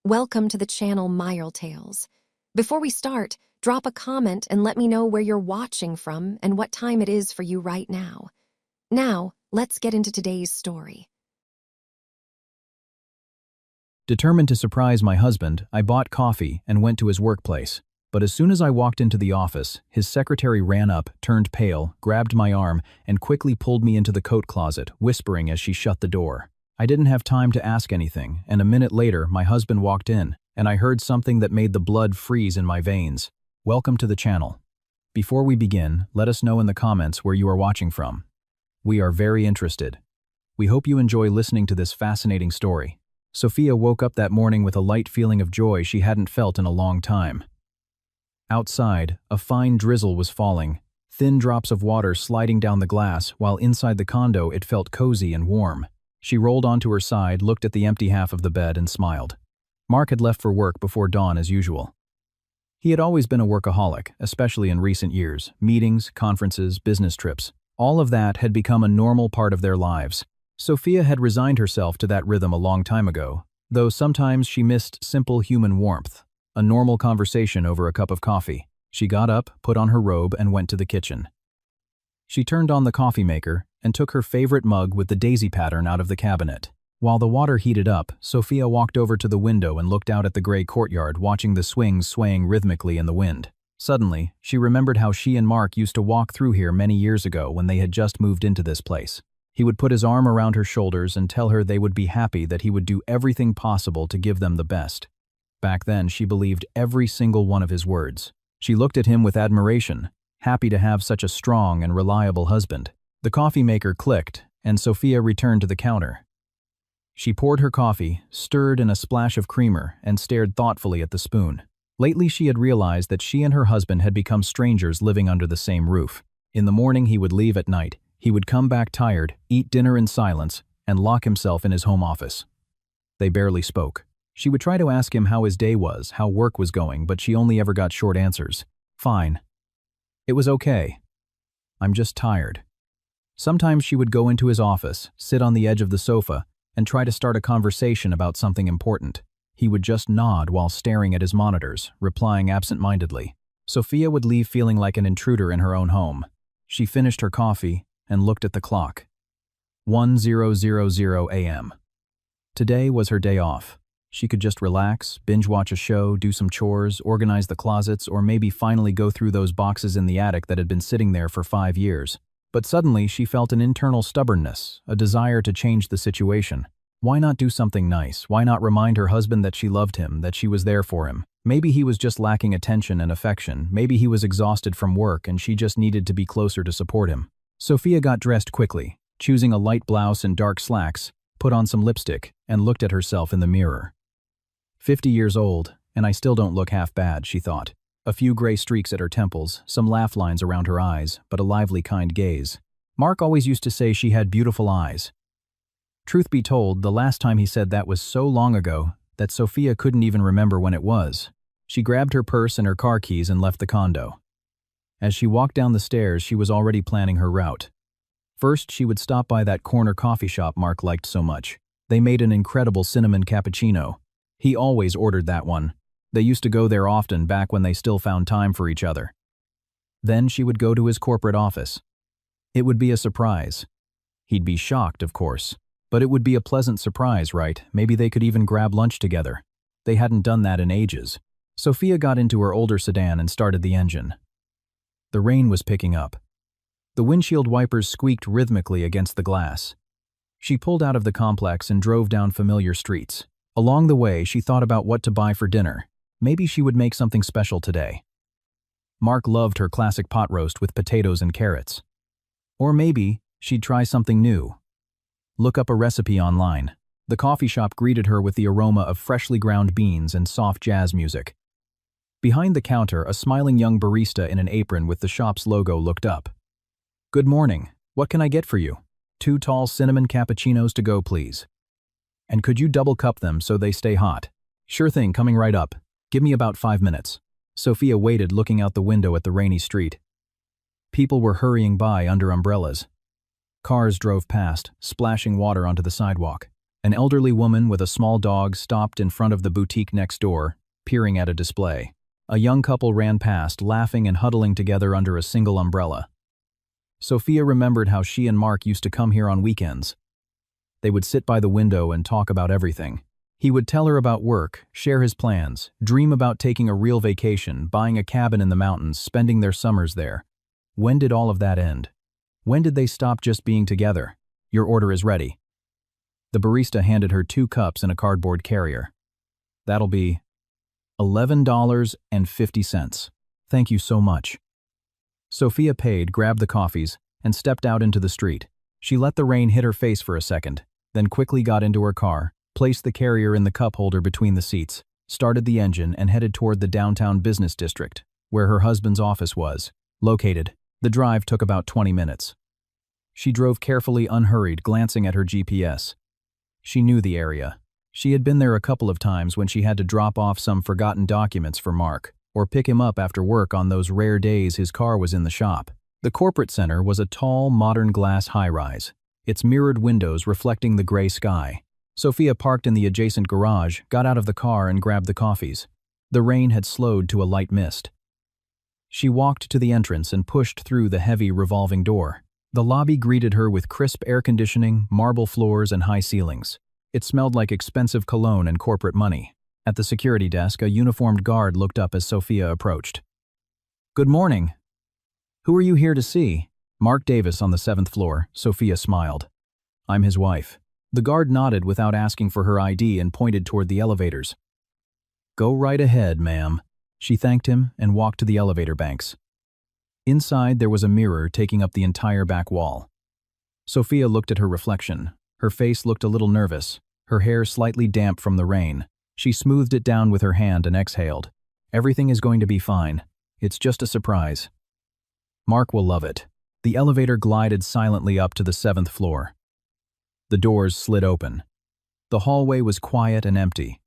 Welcome to the channel Mirelle Tales. Before we start, drop a comment and let me know where you're watching from and what time it is for you right now. Now, let's get into today's story. Determined to surprise my husband, I bought coffee and went to his workplace. But as soon as I walked into the office, his secretary ran up, turned pale, grabbed my arm, and quickly pulled me into the coat closet, whispering as she shut the door. I didn't have time to ask anything, and a minute later, my husband walked in, and I heard something that made the blood freeze in my veins. Welcome to the channel. Before we begin, let us know in the comments where you are watching from. We are very interested. We hope you enjoy listening to this fascinating story. Sophia woke up that morning with a light feeling of joy she hadn't felt in a long time. Outside, a fine drizzle was falling, thin drops of water sliding down the glass, while inside the condo it felt cozy and warm. She rolled onto her side, looked at the empty half of the bed, and smiled. Mark had left for work before dawn as usual. He had always been a workaholic, especially in recent years. Meetings, conferences, business trips. All of that had become a normal part of their lives. Sophia had resigned herself to that rhythm a long time ago, though sometimes she missed simple human warmth. A normal conversation over a cup of coffee. She got up, put on her robe, and went to the kitchen. She turned on the coffee maker and took her favorite mug with the daisy pattern out of the cabinet. While the water heated up, Sophia walked over to the window and looked out at the gray courtyard, watching the swings swaying rhythmically in the wind. Suddenly, she remembered how she and Mark used to walk through here many years ago when they had just moved into this place. He would put his arm around her shoulders and tell her they would be happy, that he would do everything possible to give them the best. Back then, she believed every single one of his words. She looked at him with admiration, happy to have such a strong and reliable husband. The coffee maker clicked, and Sophia returned to the counter. She poured her coffee, stirred in a splash of creamer, and stared thoughtfully at the spoon. Lately, she had realized that she and her husband had become strangers living under the same roof. In the morning, he would leave at night. He would come back tired, eat dinner in silence, and lock himself in his home office. They barely spoke. She would try to ask him how his day was, how work was going, but she only ever got short answers. Fine. It was okay. I'm just tired. Sometimes she would go into his office, sit on the edge of the sofa, and try to start a conversation about something important. He would just nod while staring at his monitors, replying absent-mindedly. Sophia would leave feeling like an intruder in her own home. She finished her coffee and looked at the clock. 10:00 a.m. Today was her day off. She could just relax, binge-watch a show, do some chores, organize the closets, or maybe finally go through those boxes in the attic that had been sitting there for 5 years. But suddenly, she felt an internal stubbornness, a desire to change the situation. Why not do something nice? Why not remind her husband that she loved him, that she was there for him? Maybe he was just lacking attention and affection. Maybe he was exhausted from work and she just needed to be closer to support him. Sophia got dressed quickly, choosing a light blouse and dark slacks, put on some lipstick, and looked at herself in the mirror. 50 years old, and I still don't look half bad, she thought. A few gray streaks at her temples, some laugh lines around her eyes, but a lively, kind gaze. Mark always used to say she had beautiful eyes. Truth be told, the last time he said that was so long ago that Sophia couldn't even remember when it was. She grabbed her purse and her car keys and left the condo. As she walked down the stairs, she was already planning her route. First, she would stop by that corner coffee shop Mark liked so much. They made an incredible cinnamon cappuccino. He always ordered that one. They used to go there often back when they still found time for each other. Then she would go to his corporate office. It would be a surprise. He'd be shocked, of course. But it would be a pleasant surprise, right? Maybe they could even grab lunch together. They hadn't done that in ages. Sophia got into her older sedan and started the engine. The rain was picking up. The windshield wipers squeaked rhythmically against the glass. She pulled out of the complex and drove down familiar streets. Along the way, she thought about what to buy for dinner. Maybe she would make something special today. Mark loved her classic pot roast with potatoes and carrots. Or maybe she'd try something new. Look up a recipe online. The coffee shop greeted her with the aroma of freshly ground beans and soft jazz music. Behind the counter, a smiling young barista in an apron with the shop's logo looked up. "Good morning. What can I get for you? 2 tall cinnamon cappuccinos to go, please. And could you double cup them so they stay hot?" "Sure thing, coming right up. Give me about 5 minutes." Sophia waited, looking out the window at the rainy street. People were hurrying by under umbrellas. Cars drove past, splashing water onto the sidewalk. An elderly woman with a small dog stopped in front of the boutique next door, peering at a display. A young couple ran past, laughing and huddling together under a single umbrella. Sophia remembered how she and Mark used to come here on weekends. They would sit by the window and talk about everything. He would tell her about work, share his plans, dream about taking a real vacation, buying a cabin in the mountains, spending their summers there. When did all of that end? When did they stop just being together? Your order is ready. The barista handed her 2 cups and a cardboard carrier. That'll be $11.50. Thank you so much. Sophia paid, grabbed the coffees, and stepped out into the street. She let the rain hit her face for a second, then quickly got into her car, placed the carrier in the cup holder between the seats, started the engine, and headed toward the downtown business district, where her husband's office was located. The drive took about 20 minutes. She drove carefully, unhurried, glancing at her GPS. She knew the area. She had been there a couple of times when she had to drop off some forgotten documents for Mark, or pick him up after work on those rare days his car was in the shop. The corporate center was a tall, modern glass high-rise, its mirrored windows reflecting the gray sky. Sophia parked in the adjacent garage, got out of the car, and grabbed the coffees. The rain had slowed to a light mist. She walked to the entrance and pushed through the heavy revolving door. The lobby greeted her with crisp air conditioning, marble floors, and high ceilings. It smelled like expensive cologne and corporate money. At the security desk, a uniformed guard looked up as Sophia approached. "Good morning. Who are you here to see?" "Mark Davis on the 7th floor," Sophia smiled. "I'm his wife." The guard nodded without asking for her ID and pointed toward the elevators. "Go right ahead, ma'am." She thanked him and walked to the elevator banks. Inside, there was a mirror taking up the entire back wall. Sophia looked at her reflection. Her face looked a little nervous, her hair slightly damp from the rain. She smoothed it down with her hand and exhaled. "Everything is going to be fine. It's just a surprise. Mark will love it." The elevator glided silently up to the 7th floor. The doors slid open. The hallway was quiet and empty.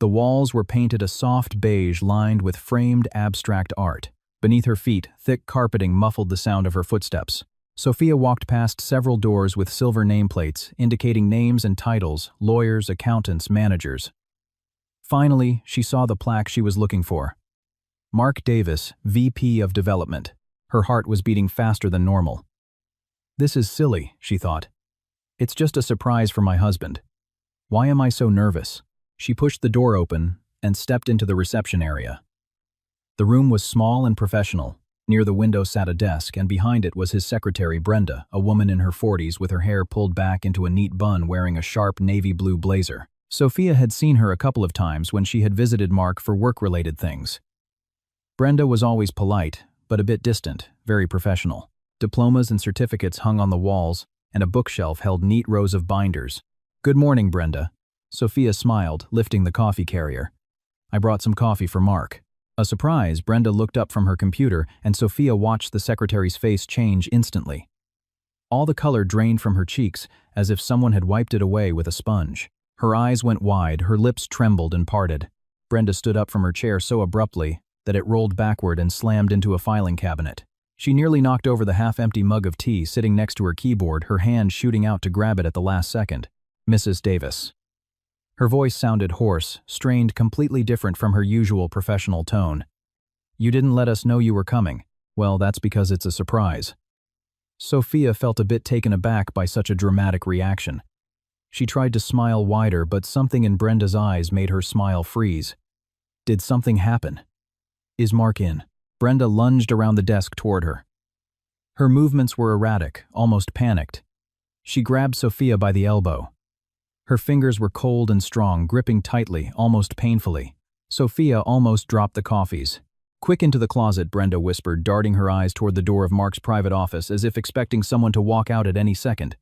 The walls were painted a soft beige lined with framed abstract art. Beneath her feet, thick carpeting muffled the sound of her footsteps. Sophia walked past several doors with silver nameplates indicating names and titles: lawyers, accountants, managers. Finally, she saw the plaque she was looking for. Mark Davis, VP of Development. Her heart was beating faster than normal. "This is silly," she thought. "It's just a surprise for my husband. Why am I so nervous?" She pushed the door open and stepped into the reception area. The room was small and professional. Near the window sat a desk, and behind it was his secretary, Brenda, a woman in her 40s with her hair pulled back into a neat bun, wearing a sharp navy blue blazer. Sophia had seen her a couple of times when she had visited Mark for work-related things. Brenda was always polite, but a bit distant, very professional. Diplomas and certificates hung on the walls, and a bookshelf held neat rows of binders. "Good morning, Brenda." Sophia smiled, lifting the coffee carrier. "I brought some coffee for Mark." A surprise, Brenda looked up from her computer, and Sophia watched the secretary's face change instantly. All the color drained from her cheeks, as if someone had wiped it away with a sponge. Her eyes went wide, her lips trembled and parted. Brenda stood up from her chair so abruptly that it rolled backward and slammed into a filing cabinet. She nearly knocked over the half-empty mug of tea sitting next to her keyboard, her hand shooting out to grab it at the last second. "Mrs. Davis." Her voice sounded hoarse, strained, completely different from her usual professional tone. "You didn't let us know you were coming. Well, that's because it's a surprise." Sophia felt a bit taken aback by such a dramatic reaction. She tried to smile wider, but something in Brenda's eyes made her smile freeze. Did something happen? "Is Mark in?" Brenda lunged around the desk toward her. Her movements were erratic, almost panicked. She grabbed Sophia by the elbow. Her fingers were cold and strong, gripping tightly, almost painfully. Sophia almost dropped the coffees. "Quick into the closet," Brenda whispered, darting her eyes toward the door of Mark's private office as if expecting someone to walk out at any second.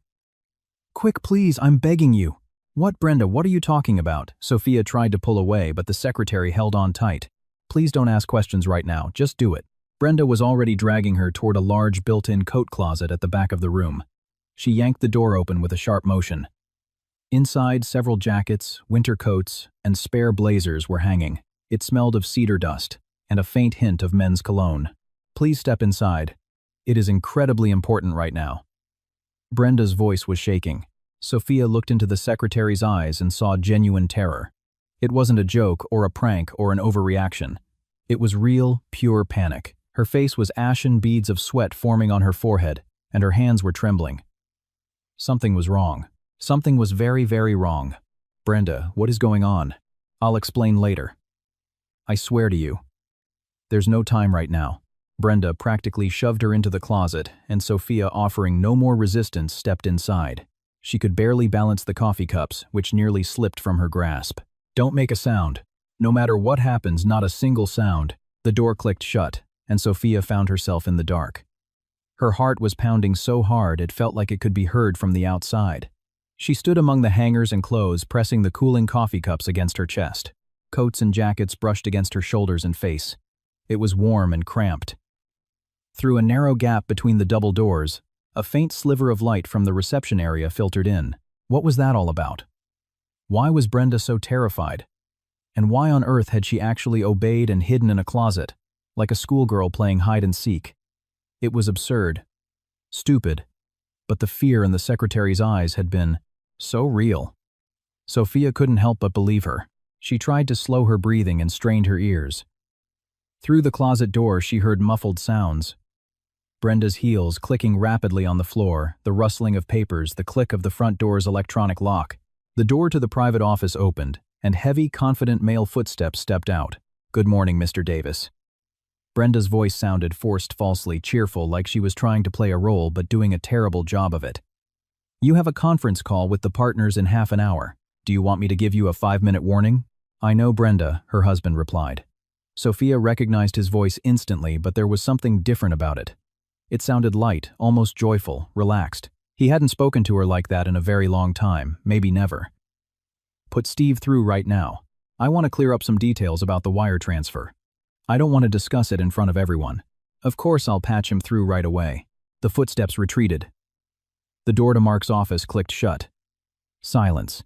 "Quick, please, I'm begging you." "What, Brenda, what are you talking about?" Sophia tried to pull away, but the secretary held on tight. "Please don't ask questions right now, just do it." Brenda was already dragging her toward a large built-in coat closet at the back of the room. She yanked the door open with a sharp motion. Inside, several jackets, winter coats, and spare blazers were hanging. It smelled of cedar dust and a faint hint of men's cologne. "Please step inside. It is incredibly important right now." Brenda's voice was shaking. Sophia looked into the secretary's eyes and saw genuine terror. It wasn't a joke or a prank or an overreaction. It was real, pure panic. Her face was ashen, beads of sweat forming on her forehead, and her hands were trembling. Something was wrong. Something was very, very wrong. Brenda, what is going on? I'll explain later. I swear to you. There's no time right now. Brenda practically shoved her into the closet, and Sophia, offering no more resistance, stepped inside. She could barely balance the coffee cups, which nearly slipped from her grasp. Don't make a sound. No matter what happens, not a single sound. The door clicked shut, and Sophia found herself in the dark. Her heart was pounding so hard it felt like it could be heard from the outside. She stood among the hangers and clothes, pressing the cooling coffee cups against her chest. Coats and jackets brushed against her shoulders and face. It was warm and cramped. Through a narrow gap between the double doors, a faint sliver of light from the reception area filtered in. What was that all about? Why was Brenda so terrified? And why on earth had she actually obeyed and hidden in a closet, like a schoolgirl playing hide and seek? It was absurd, stupid, but the fear in the secretary's eyes had been so real. Sophia couldn't help but believe her. She tried to slow her breathing and strained her ears. Through the closet door, she heard muffled sounds. Brenda's heels clicking rapidly on the floor, the rustling of papers, the click of the front door's electronic lock. The door to the private office opened, and heavy, confident male footsteps stepped out. "Good morning, Mr. Davis." Brenda's voice sounded forced, falsely cheerful, like she was trying to play a role but doing a terrible job of it. "You have a conference call with the partners in half an hour. Do you want me to give you a 5-minute warning?" "I know, Brenda," her husband replied. Sophia recognized his voice instantly, but there was something different about it. It sounded light, almost joyful, relaxed. He hadn't spoken to her like that in a very long time, maybe never. "Put Steve through right now. I want to clear up some details about the wire transfer. I don't want to discuss it in front of everyone. Of course I'll patch him through right away." The footsteps retreated. The door to Mark's office clicked shut. Silence.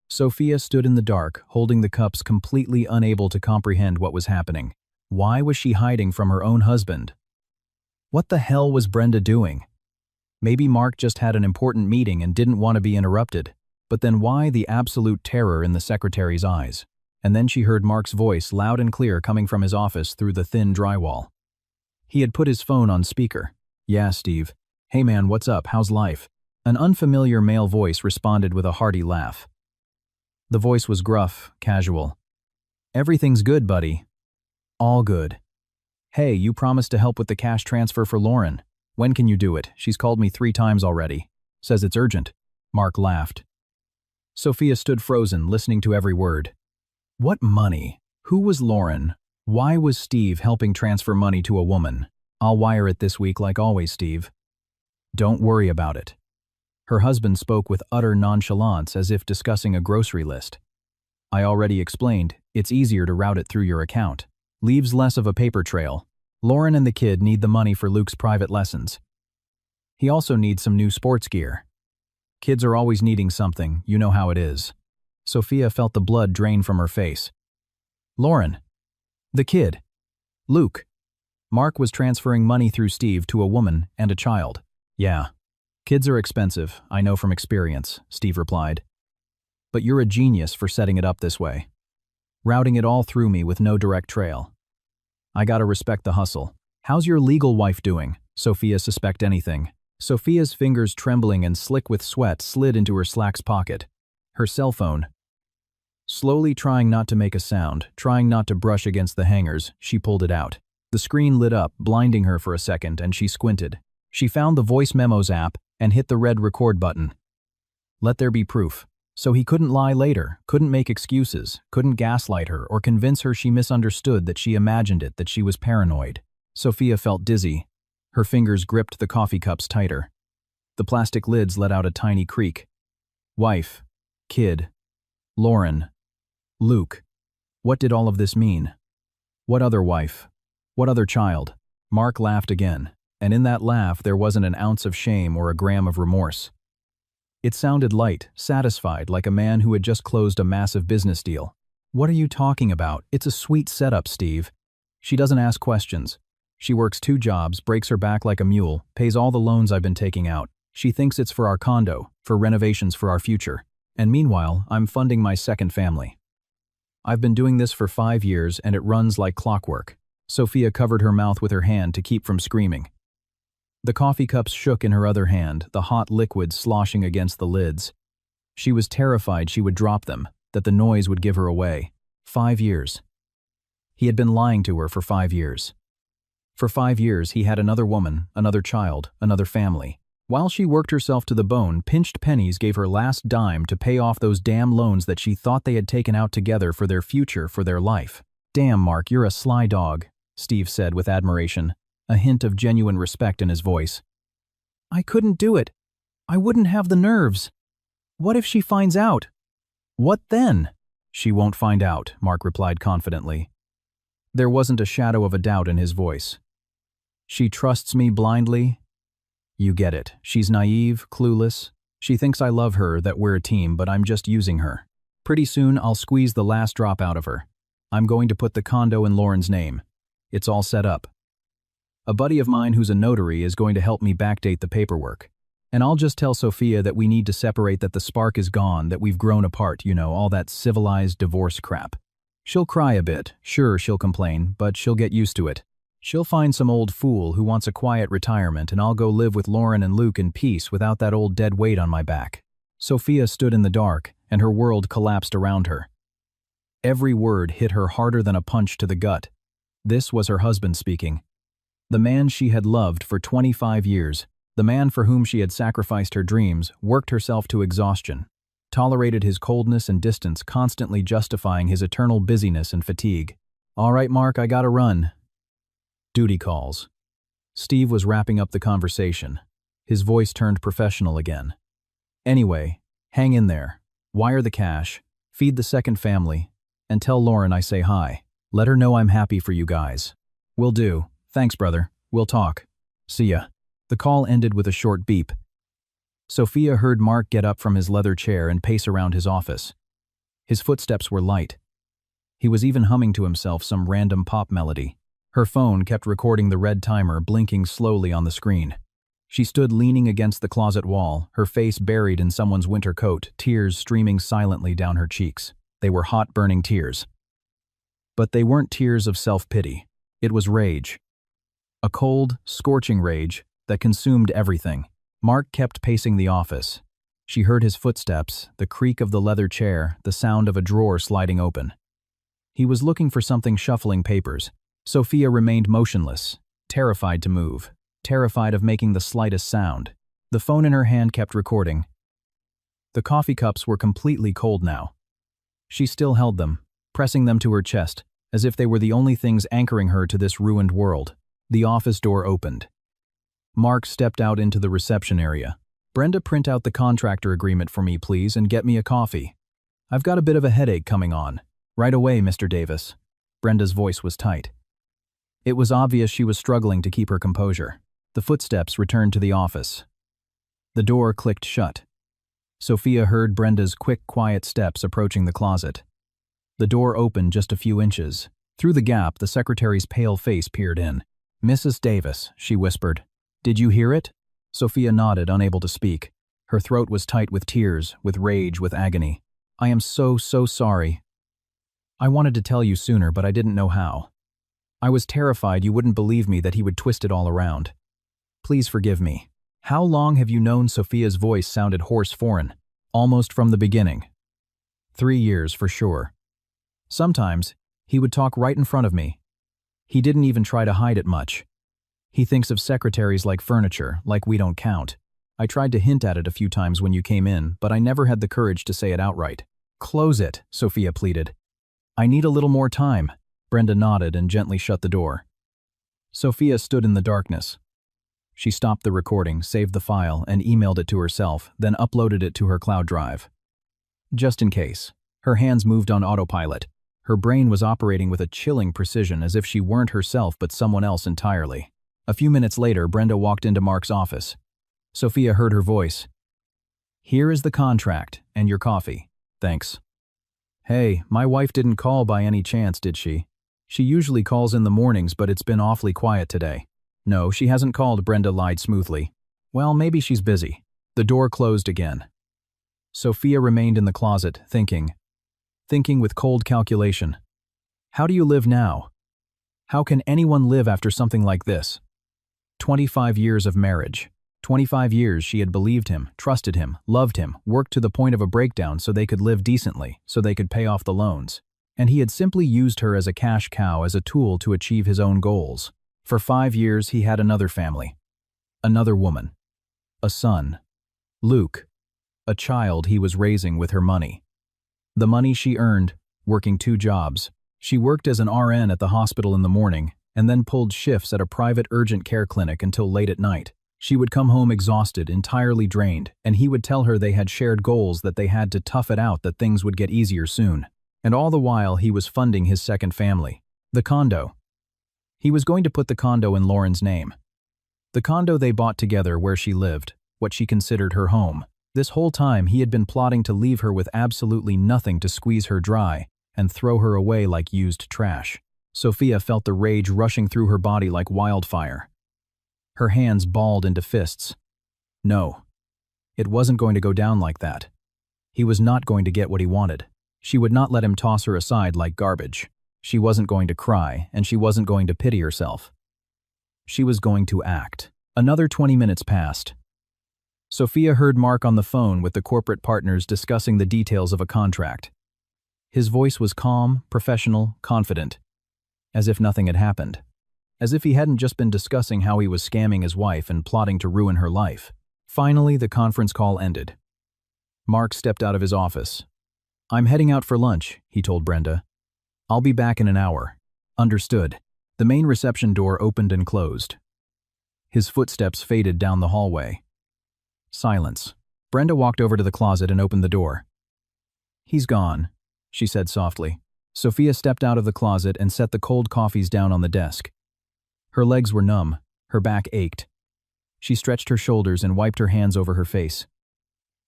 Sophia stood in the dark, holding the cups, completely unable to comprehend what was happening. Why was she hiding from her own husband? What the hell was Brenda doing? Maybe Mark just had an important meeting and didn't want to be interrupted. But then why the absolute terror in the secretary's eyes? And then she heard Mark's voice, loud and clear, coming from his office through the thin drywall. He had put his phone on speaker. "Yeah, Steve. Hey man, what's up? How's life?" An unfamiliar male voice responded with a hearty laugh. The voice was gruff, casual. "Everything's good, buddy." "All good." "Hey, you promised to help with the cash transfer for Lauren. When can you do it? She's called me 3 times already. Says it's urgent." Mark laughed. Sophia stood frozen, listening to every word. What money? Who was Lauren? Why was Steve helping transfer money to a woman? "I'll wire it this week like always, Steve." "Don't worry about it." Her husband spoke with utter nonchalance, as if discussing a grocery list. "I already explained, it's easier to route it through your account. Leaves less of a paper trail. Lauren and the kid need the money for Luke's private lessons. He also needs some new sports gear. Kids are always needing something, you know how it is." Sophia felt the blood drain from her face. "Lauren. The kid. Luke." Mark was transferring money through Steve to a woman and a child. "Yeah. Kids are expensive, I know from experience," Steve replied. "But you're a genius for setting it up this way. Routing it all through me with no direct trail. I gotta respect the hustle. How's your legal wife doing? Sophia suspect anything?" Sophia's fingers, trembling and slick with sweat, slid into her slacks pocket. Her cell phone. Slowly, trying not to make a sound, trying not to brush against the hangers, she pulled it out. The screen lit up, blinding her for a second, and she squinted. She found the voice memos app and hit the red record button. Let there be proof. So he couldn't lie later, couldn't make excuses, couldn't gaslight her or convince her she misunderstood, that she imagined it, that she was paranoid. Sophia felt dizzy. Her fingers gripped the coffee cups tighter. The plastic lids let out a tiny creak. Wife. Kid. Lauren. Luke. What did all of this mean? What other wife? What other child? Mark laughed again, and in that laugh there wasn't an ounce of shame or a gram of remorse. It sounded light, satisfied, like a man who had just closed a massive business deal. "What are you talking about? It's a sweet setup, Steve. She doesn't ask questions. She works 2 jobs, breaks her back like a mule, pays all the loans I've been taking out. She thinks it's for our condo, for renovations for our future. And meanwhile, I'm funding my second family. I've been doing this for 5 years and it runs like clockwork. Sophia covered her mouth with her hand to keep from screaming. The coffee cups shook in her other hand, the hot liquid sloshing against the lids. She was terrified she would drop them, that the noise would give her away. 5 years. He had been lying to her for 5 years. For 5 years, he had another woman, another child, another family. While she worked herself to the bone, pinched pennies gave her last dime to pay off those damn loans that she thought they had taken out together for their future, for their life. "Damn, Mark, you're a sly dog," Steve said with admiration, a hint of genuine respect in his voice. "I couldn't do it. I wouldn't have the nerves. What if she finds out?" "What then?" "She won't find out," Mark replied confidently. There wasn't a shadow of a doubt in his voice. "She trusts me blindly?" "You get it. She's naive, clueless. She thinks I love her, that we're a team, but I'm just using her. Pretty soon, I'll squeeze the last drop out of her. I'm going to put the condo in Lauren's name. It's all set up. A buddy of mine who's a notary is going to help me backdate the paperwork. And I'll just tell Sophia that we need to separate, that the spark is gone, that we've grown apart, all that civilized divorce crap. She'll cry a bit, sure she'll complain, but she'll get used to it. She'll find some old fool who wants a quiet retirement, and I'll go live with Lauren and Luke in peace without that old dead weight on my back." Sophia stood in the dark, and her world collapsed around her. Every word hit her harder than a punch to the gut. This was her husband speaking. The man she had loved for 25 years, the man for whom she had sacrificed her dreams, worked herself to exhaustion, tolerated his coldness and distance, constantly justifying his eternal busyness and fatigue. "All right, Mark, I gotta run." Duty calls. Steve was wrapping up the conversation. His voice turned professional again. "Anyway, hang in there. Wire the cash, feed the second family, and tell Lauren I say hi. Let her know I'm happy for you guys." "Will do. Thanks, brother. We'll talk. See ya." The call ended with a short beep. Sophia heard Mark get up from his leather chair and pace around his office. His footsteps were light. He was even humming to himself some random pop melody. Her phone kept recording the red timer blinking slowly on the screen. She stood leaning against the closet wall, her face buried in someone's winter coat, tears streaming silently down her cheeks. They were hot, burning tears. But they weren't tears of self-pity. It was rage. A cold, scorching rage that consumed everything. Mark kept pacing the office. She heard his footsteps, the creak of the leather chair, the sound of a drawer sliding open. He was looking for something, shuffling papers. Sophia remained motionless, terrified to move, terrified of making the slightest sound. The phone in her hand kept recording. The coffee cups were completely cold now. She still held them, pressing them to her chest, as if they were the only things anchoring her to this ruined world. The office door opened. Mark stepped out into the reception area. "Brenda, print out the contractor agreement for me, please, and get me a coffee. I've got a bit of a headache coming on." "Right away, Mr. Davis." Brenda's voice was tight. It was obvious she was struggling to keep her composure. The footsteps returned to the office. The door clicked shut. Sophia heard Brenda's quick, quiet steps approaching the closet. The door opened just a few inches. Through the gap, the secretary's pale face peered in. "Mrs. Davis," she whispered. "Did you hear it?" Sophia nodded, unable to speak. Her throat was tight with tears, with rage, with agony. "I am so sorry. I wanted to tell you sooner, but I didn't know how. I was terrified you wouldn't believe me, that he would twist it all around. Please forgive me." "How long have you known?" Sophia's voice sounded hoarse, foreign. "Almost from the beginning." 3 years, for sure. Sometimes, he would talk right in front of me. He didn't even try to hide it much. He thinks of secretaries like furniture, like we don't count. I tried to hint at it a few times when you came in, but I never had the courage to say it outright. "Close it," Sophia pleaded. "I need a little more time." Brenda nodded and gently shut the door. Sophia stood in the darkness. She stopped the recording, saved the file, and emailed it to herself, then uploaded it to her cloud drive. Just in case. Her hands moved on autopilot. Her brain was operating with a chilling precision, as if she weren't herself but someone else entirely. A few minutes later, Brenda walked into Mark's office. Sophia heard her voice. "Here is the contract, and your coffee. Thanks." "Hey, my wife didn't call by any chance, did she? She usually calls in the mornings, but it's been awfully quiet today." "No, she hasn't called," Brenda lied smoothly. Well, maybe she's busy. The door closed again. Sophia remained in the closet, thinking with cold calculation. How do you live now? How can anyone live after something like this? 25 years of marriage. 25 years she had believed him, trusted him, loved him, worked to the point of a breakdown so they could live decently, so they could pay off the loans. And he had simply used her as a cash cow, as a tool to achieve his own goals. For 5 years he had another family. Another woman. A son. Luke. A child he was raising with her money. The money she earned, working 2 jobs. She worked as an RN at the hospital in the morning, and then pulled shifts at a private urgent care clinic until late at night. She would come home exhausted, entirely drained, and he would tell her they had shared goals, that they had to tough it out, that things would get easier soon. And all the while he was funding his second family. The condo. He was going to put the condo in Lauren's name. The condo they bought together where she lived, what she considered her home. This whole time he had been plotting to leave her with absolutely nothing to squeeze her dry and throw her away like used trash. Sophia felt the rage rushing through her body like wildfire. Her hands balled into fists. No. It wasn't going to go down like that. He was not going to get what he wanted. She would not let him toss her aside like garbage. She wasn't going to cry, and she wasn't going to pity herself. She was going to act. Another 20 minutes passed. Sophia heard Mark on the phone with the corporate partners discussing the details of a contract. His voice was calm, professional, confident, as if nothing had happened. As if he hadn't just been discussing how he was scamming his wife and plotting to ruin her life. Finally, the conference call ended. Mark stepped out of his office. "I'm heading out for lunch," he told Brenda. "I'll be back in an hour." Understood. The main reception door opened and closed. His footsteps faded down the hallway. Silence. Brenda walked over to the closet and opened the door. "He's gone," she said softly. Sophia stepped out of the closet and set the cold coffees down on the desk. Her legs were numb, her back ached. She stretched her shoulders and wiped her hands over her face.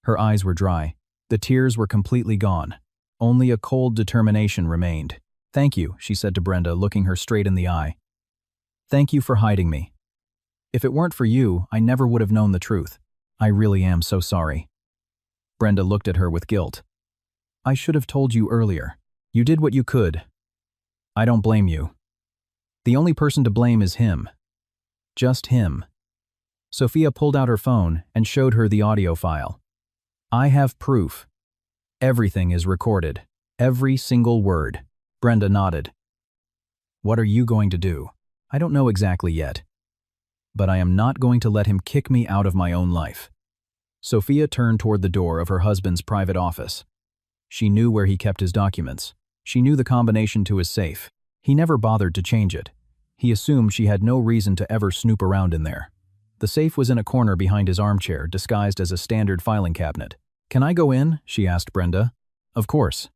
Her eyes were dry. The tears were completely gone. Only a cold determination remained. "Thank you," she said to Brenda, looking her straight in the eye. "Thank you for hiding me. If it weren't for you, I never would have known the truth. I really am so sorry." Brenda looked at her with guilt. "I should have told you earlier. You did what you could. I don't blame you. The only person to blame is him. Just him." Sophia pulled out her phone and showed her the audio file. "I have proof. Everything is recorded. Every single word." Brenda nodded. "What are you going to do?" "I don't know exactly yet. But I am not going to let him kick me out of my own life." Sophia turned toward the door of her husband's private office. She knew where he kept his documents. She knew the combination to his safe. He never bothered to change it. He assumed she had no reason to ever snoop around in there. The safe was in a corner behind his armchair, disguised as a standard filing cabinet. "Can I go in?" she asked Brenda. "Of course.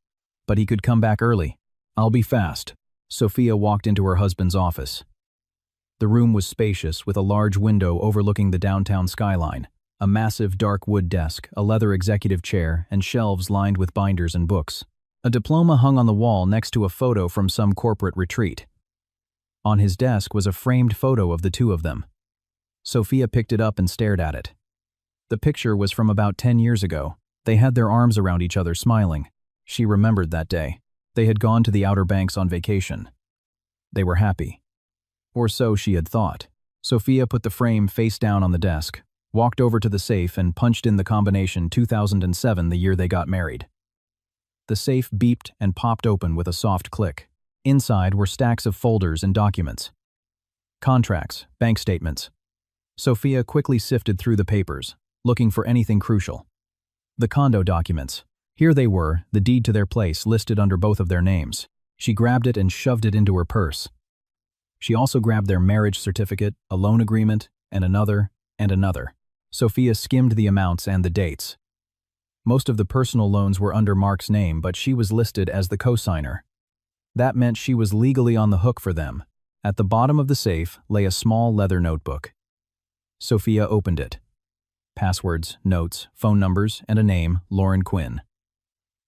But he could come back early." "I'll be fast." Sophia walked into her husband's office. The room was spacious, with a large window overlooking the downtown skyline, a massive dark wood desk, a leather executive chair, and shelves lined with binders and books. A diploma hung on the wall next to a photo from some corporate retreat. On his desk was a framed photo of the two of them. Sophia picked it up and stared at it. The picture was from about 10 years ago. They had their arms around each other, smiling. She remembered that day. They had gone to the Outer Banks on vacation. They were happy. Or so she had thought. Sophia put the frame face down on the desk, walked over to the safe and punched in the combination 2007, the year they got married. The safe beeped and popped open with a soft click. Inside were stacks of folders and documents. Contracts, bank statements. Sophia quickly sifted through the papers, looking for anything crucial. The condo documents. Here they were, the deed to their place listed under both of their names. She grabbed it and shoved it into her purse. She also grabbed their marriage certificate, a loan agreement, and another, and another. Sophia skimmed the amounts and the dates. Most of the personal loans were under Mark's name, but she was listed as the co-signer. That meant she was legally on the hook for them. At the bottom of the safe lay a small leather notebook. Sophia opened it. Passwords, notes, phone numbers, and a name, Lauren Quinn.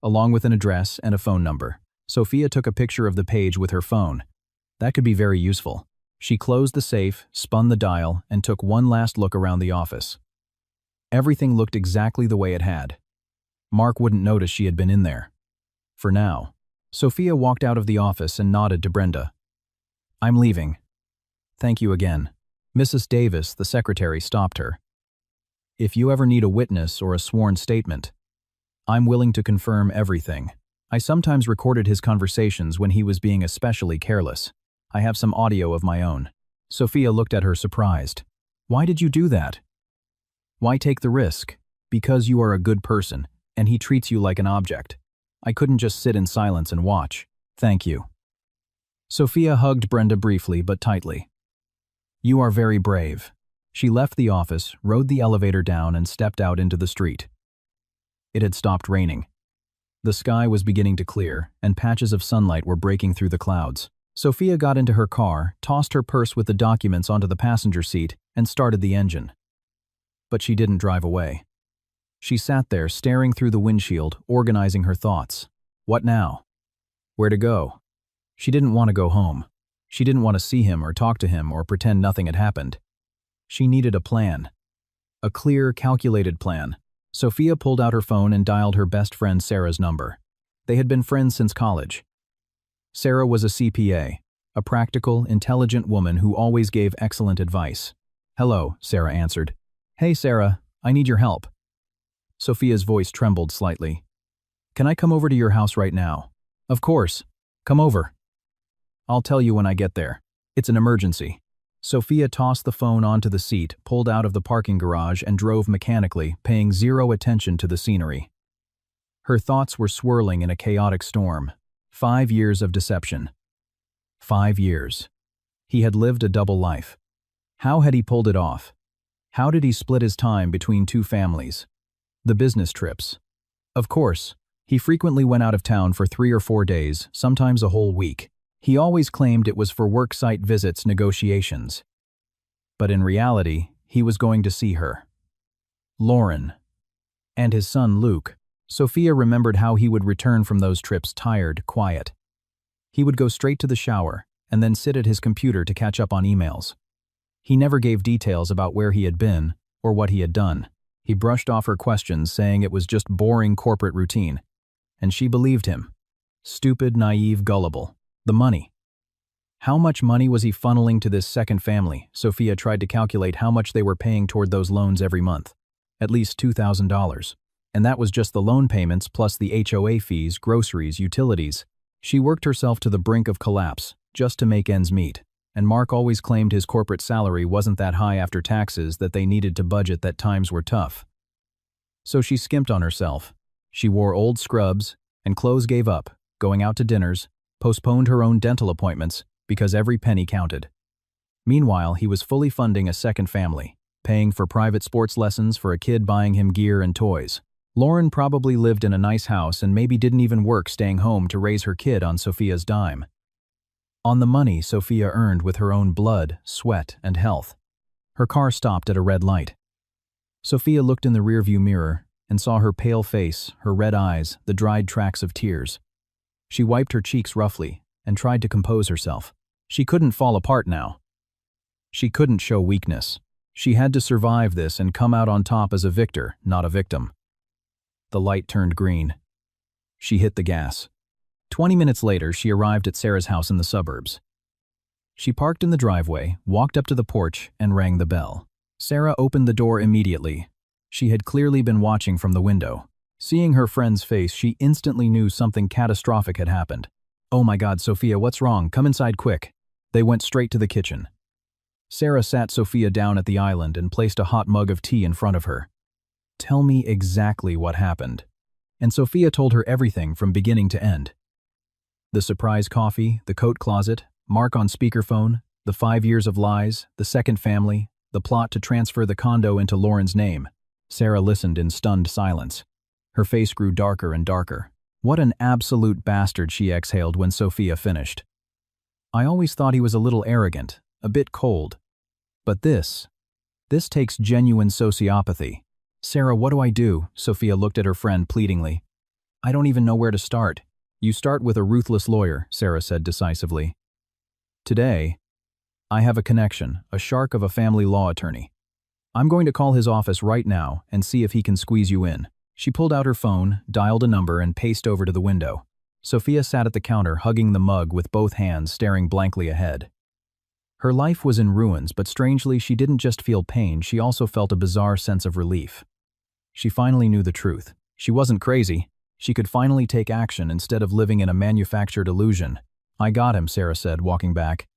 Along with an address and a phone number. Sophia took a picture of the page with her phone. That could be very useful. She closed the safe, spun the dial, and took one last look around the office. Everything looked exactly the way it had. Mark wouldn't notice she had been in there. For now. Sophia walked out of the office and nodded to Brenda. "I'm leaving." "Thank you again." Mrs. Davis, the secretary, stopped her. "If you ever need a witness or a sworn statement, I'm willing to confirm everything. I sometimes recorded his conversations when he was being especially careless. I have some audio of my own." Sophia looked at her surprised. "Why did you do that?" "Why take the risk? Because you are a good person, and he treats you like an object. I couldn't just sit in silence and watch. Thank you." Sophia hugged Brenda briefly but tightly. "You are very brave." She left the office, rode the elevator down, and stepped out into the street. It had stopped raining. The sky was beginning to clear, and patches of sunlight were breaking through the clouds. Sophia got into her car, tossed her purse with the documents onto the passenger seat, and started the engine. But she didn't drive away. She sat there, staring through the windshield, organizing her thoughts. What now? Where to go? She didn't want to go home. She didn't want to see him or talk to him or pretend nothing had happened. She needed a plan. A clear, calculated plan. Sophia pulled out her phone and dialed her best friend Sarah's number. They had been friends since college. Sarah was a CPA, a practical, intelligent woman who always gave excellent advice. "Hello," Sarah answered. "Hey Sarah, I need your help." Sophia's voice trembled slightly. "Can I come over to your house right now?" "Of course. Come over." "I'll tell you when I get there. It's an emergency." Sophia tossed the phone onto the seat, pulled out of the parking garage, and drove mechanically, paying zero attention to the scenery. Her thoughts were swirling in a chaotic storm. 5 years of deception. 5 years. He had lived a double life. How had he pulled it off? How did he split his time between two families? The business trips. Of course, he frequently went out of town for 3 or 4 days, sometimes a whole week. He always claimed it was for work site visits, negotiations. But in reality, he was going to see her. Lauren. And his son Luke. Sophia remembered how he would return from those trips tired, quiet. He would go straight to the shower, and then sit at his computer to catch up on emails. He never gave details about where he had been, or what he had done. He brushed off her questions, saying it was just boring corporate routine. And she believed him. Stupid, naive, gullible. The money. How much money was he funneling to this second family? Sophia tried to calculate how much they were paying toward those loans every month. At least $2,000. And that was just the loan payments plus the HOA fees, groceries, utilities. She worked herself to the brink of collapse, just to make ends meet. And Mark always claimed his corporate salary wasn't that high after taxes that they needed to budget, that times were tough. So she skimped on herself. She wore old scrubs, and clothes gave up, going out to dinners, postponed her own dental appointments, because every penny counted. Meanwhile, he was fully funding a second family, paying for private sports lessons for a kid, buying him gear and toys. Lauren probably lived in a nice house and maybe didn't even work, staying home to raise her kid on Sophia's dime. On the money Sophia earned with her own blood, sweat, and health. Her car stopped at a red light. Sophia looked in the rearview mirror and saw her pale face, her red eyes, the dried tracks of tears. She wiped her cheeks roughly and tried to compose herself. She couldn't fall apart now. She couldn't show weakness. She had to survive this and come out on top as a victor, not a victim. The light turned green. She hit the gas. 20 minutes later, she arrived at Sarah's house in the suburbs. She parked in the driveway, walked up to the porch, and rang the bell. Sarah opened the door immediately. She had clearly been watching from the window. Seeing her friend's face, she instantly knew something catastrophic had happened. "Oh my God, Sophia, what's wrong? Come inside quick." They went straight to the kitchen. Sarah sat Sophia down at the island and placed a hot mug of tea in front of her. "Tell me exactly what happened." And Sophia told her everything from beginning to end. The surprise coffee, the coat closet, Mark on speakerphone, the 5 years of lies, the second family, the plot to transfer the condo into Lauren's name. Sarah listened in stunned silence. Her face grew darker and darker. What an absolute bastard, she exhaled when Sophia finished. "I always thought he was a little arrogant, a bit cold. But this takes genuine sociopathy." "Sarah, what do I do?" Sophia looked at her friend pleadingly. "I don't even know where to start." "You start with a ruthless lawyer," Sarah said decisively. "Today, I have a connection, a shark of a family law attorney. I'm going to call his office right now and see if he can squeeze you in. She pulled out her phone, dialed a number, and paced over to the window. Sophia sat at the counter, hugging the mug with both hands, staring blankly ahead. Her life was in ruins, but strangely, she didn't just feel pain, she also felt a bizarre sense of relief. She finally knew the truth. She wasn't crazy. She could finally take action instead of living in a manufactured illusion. I got him, Sarah said, walking back.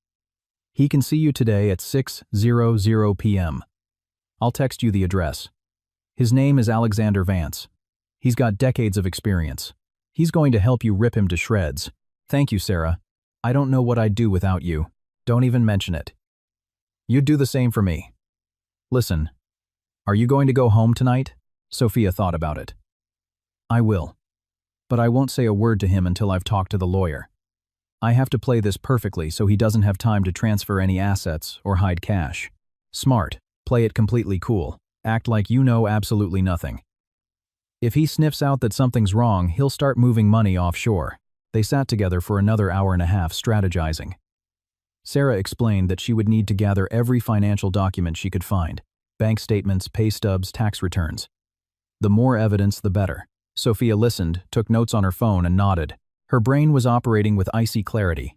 He can see you today at 6:00 p.m. I'll text you the address. His name is Alexander Vance. He's got decades of experience. He's going to help you rip him to shreds. Thank you, Sarah. I don't know what I'd do without you. Don't even mention it. You'd do the same for me. Listen, are you going to go home tonight? Sophia thought about it. I will. But I won't say a word to him until I've talked to the lawyer. I have to play this perfectly so he doesn't have time to transfer any assets or hide cash. Smart. Play it completely cool. Act like you know absolutely nothing. If he sniffs out that something's wrong, he'll start moving money offshore. They sat together for another hour and a half strategizing. Sarah explained that she would need to gather every financial document she could find. Bank statements, pay stubs, tax returns. The more evidence, the better. Sophia listened, took notes on her phone, and nodded. Her brain was operating with icy clarity.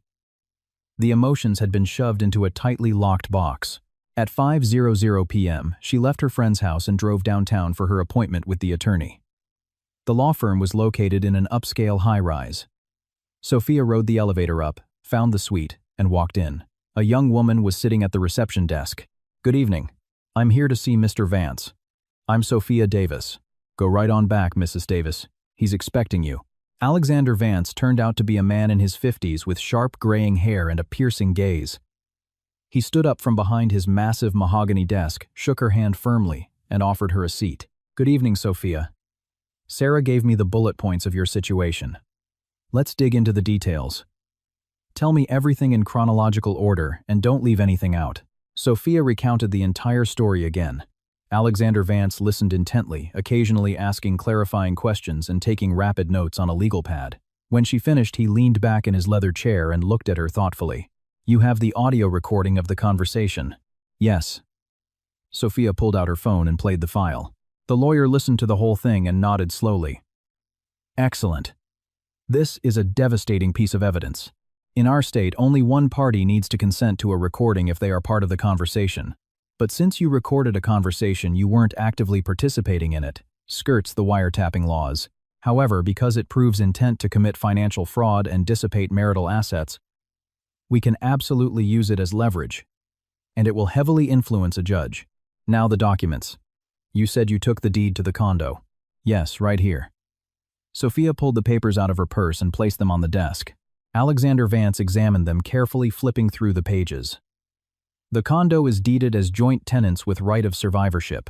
The emotions had been shoved into a tightly locked box. At 5:00 p.m., she left her friend's house and drove downtown for her appointment with the attorney. The law firm was located in an upscale high-rise. Sophia rode the elevator up, found the suite, and walked in. A young woman was sitting at the reception desk. Good evening. I'm here to see Mr. Vance. I'm Sophia Davis. Go right on back, Mrs. Davis. He's expecting you. Alexander Vance turned out to be a man in his 50s with sharp graying hair and a piercing gaze. He stood up from behind his massive mahogany desk, shook her hand firmly, and offered her a seat. Good evening, Sophia. Sarah gave me the bullet points of your situation. Let's dig into the details. Tell me everything in chronological order and don't leave anything out. Sophia recounted the entire story again. Alexander Vance listened intently, occasionally asking clarifying questions and taking rapid notes on a legal pad. When she finished, he leaned back in his leather chair and looked at her thoughtfully. You have the audio recording of the conversation. Yes. Sophia pulled out her phone and played the file. The lawyer listened to the whole thing and nodded slowly. Excellent. This is a devastating piece of evidence. In our state, only one party needs to consent to a recording if they are part of the conversation. But since you recorded a conversation, you weren't actively participating in it. Skirts the wiretapping laws. However, because it proves intent to commit financial fraud and dissipate marital assets, we can absolutely use it as leverage. And it will heavily influence a judge. Now the documents. You said you took the deed to the condo. Yes, right here. Sophia pulled the papers out of her purse and placed them on the desk. Alexander Vance examined them, carefully flipping through the pages. The condo is deeded as joint tenants with right of survivorship.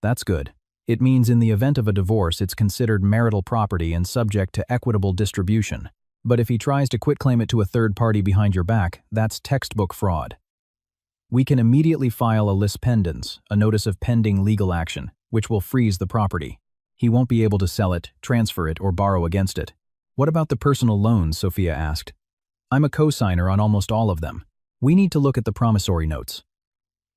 That's good. It means in the event of a divorce, it's considered marital property and subject to equitable distribution. But if he tries to quitclaim it to a third party behind your back, that's textbook fraud. We can immediately file a lis pendens, a notice of pending legal action, which will freeze the property. He won't be able to sell it, transfer it, or borrow against it. What about the personal loans? Sophia asked. I'm a co-signer on almost all of them. We need to look at the promissory notes.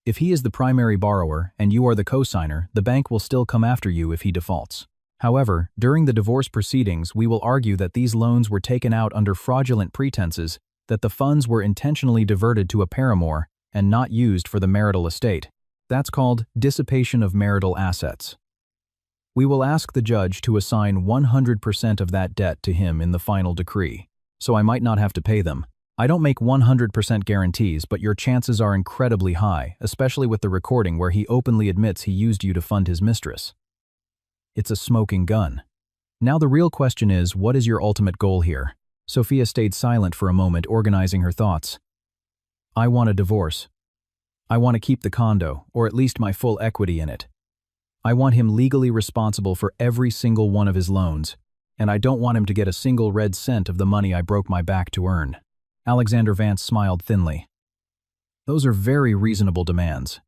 If he is the primary borrower and you are the co-signer, the bank will still come after you if he defaults. However, during the divorce proceedings, we will argue that these loans were taken out under fraudulent pretenses, that the funds were intentionally diverted to a paramour and not used for the marital estate. That's called dissipation of marital assets. We will ask the judge to assign 100% of that debt to him in the final decree, so I might not have to pay them. I don't make 100% guarantees, but your chances are incredibly high, especially with the recording where he openly admits he used you to fund his mistress. It's a smoking gun. Now the real question is, what is your ultimate goal here? Sophia stayed silent for a moment, organizing her thoughts. I want a divorce. I want to keep the condo, or at least my full equity in it. I want him legally responsible for every single one of his loans, and I don't want him to get a single red cent of the money I broke my back to earn. Alexander Vance smiled thinly. Those are very reasonable demands.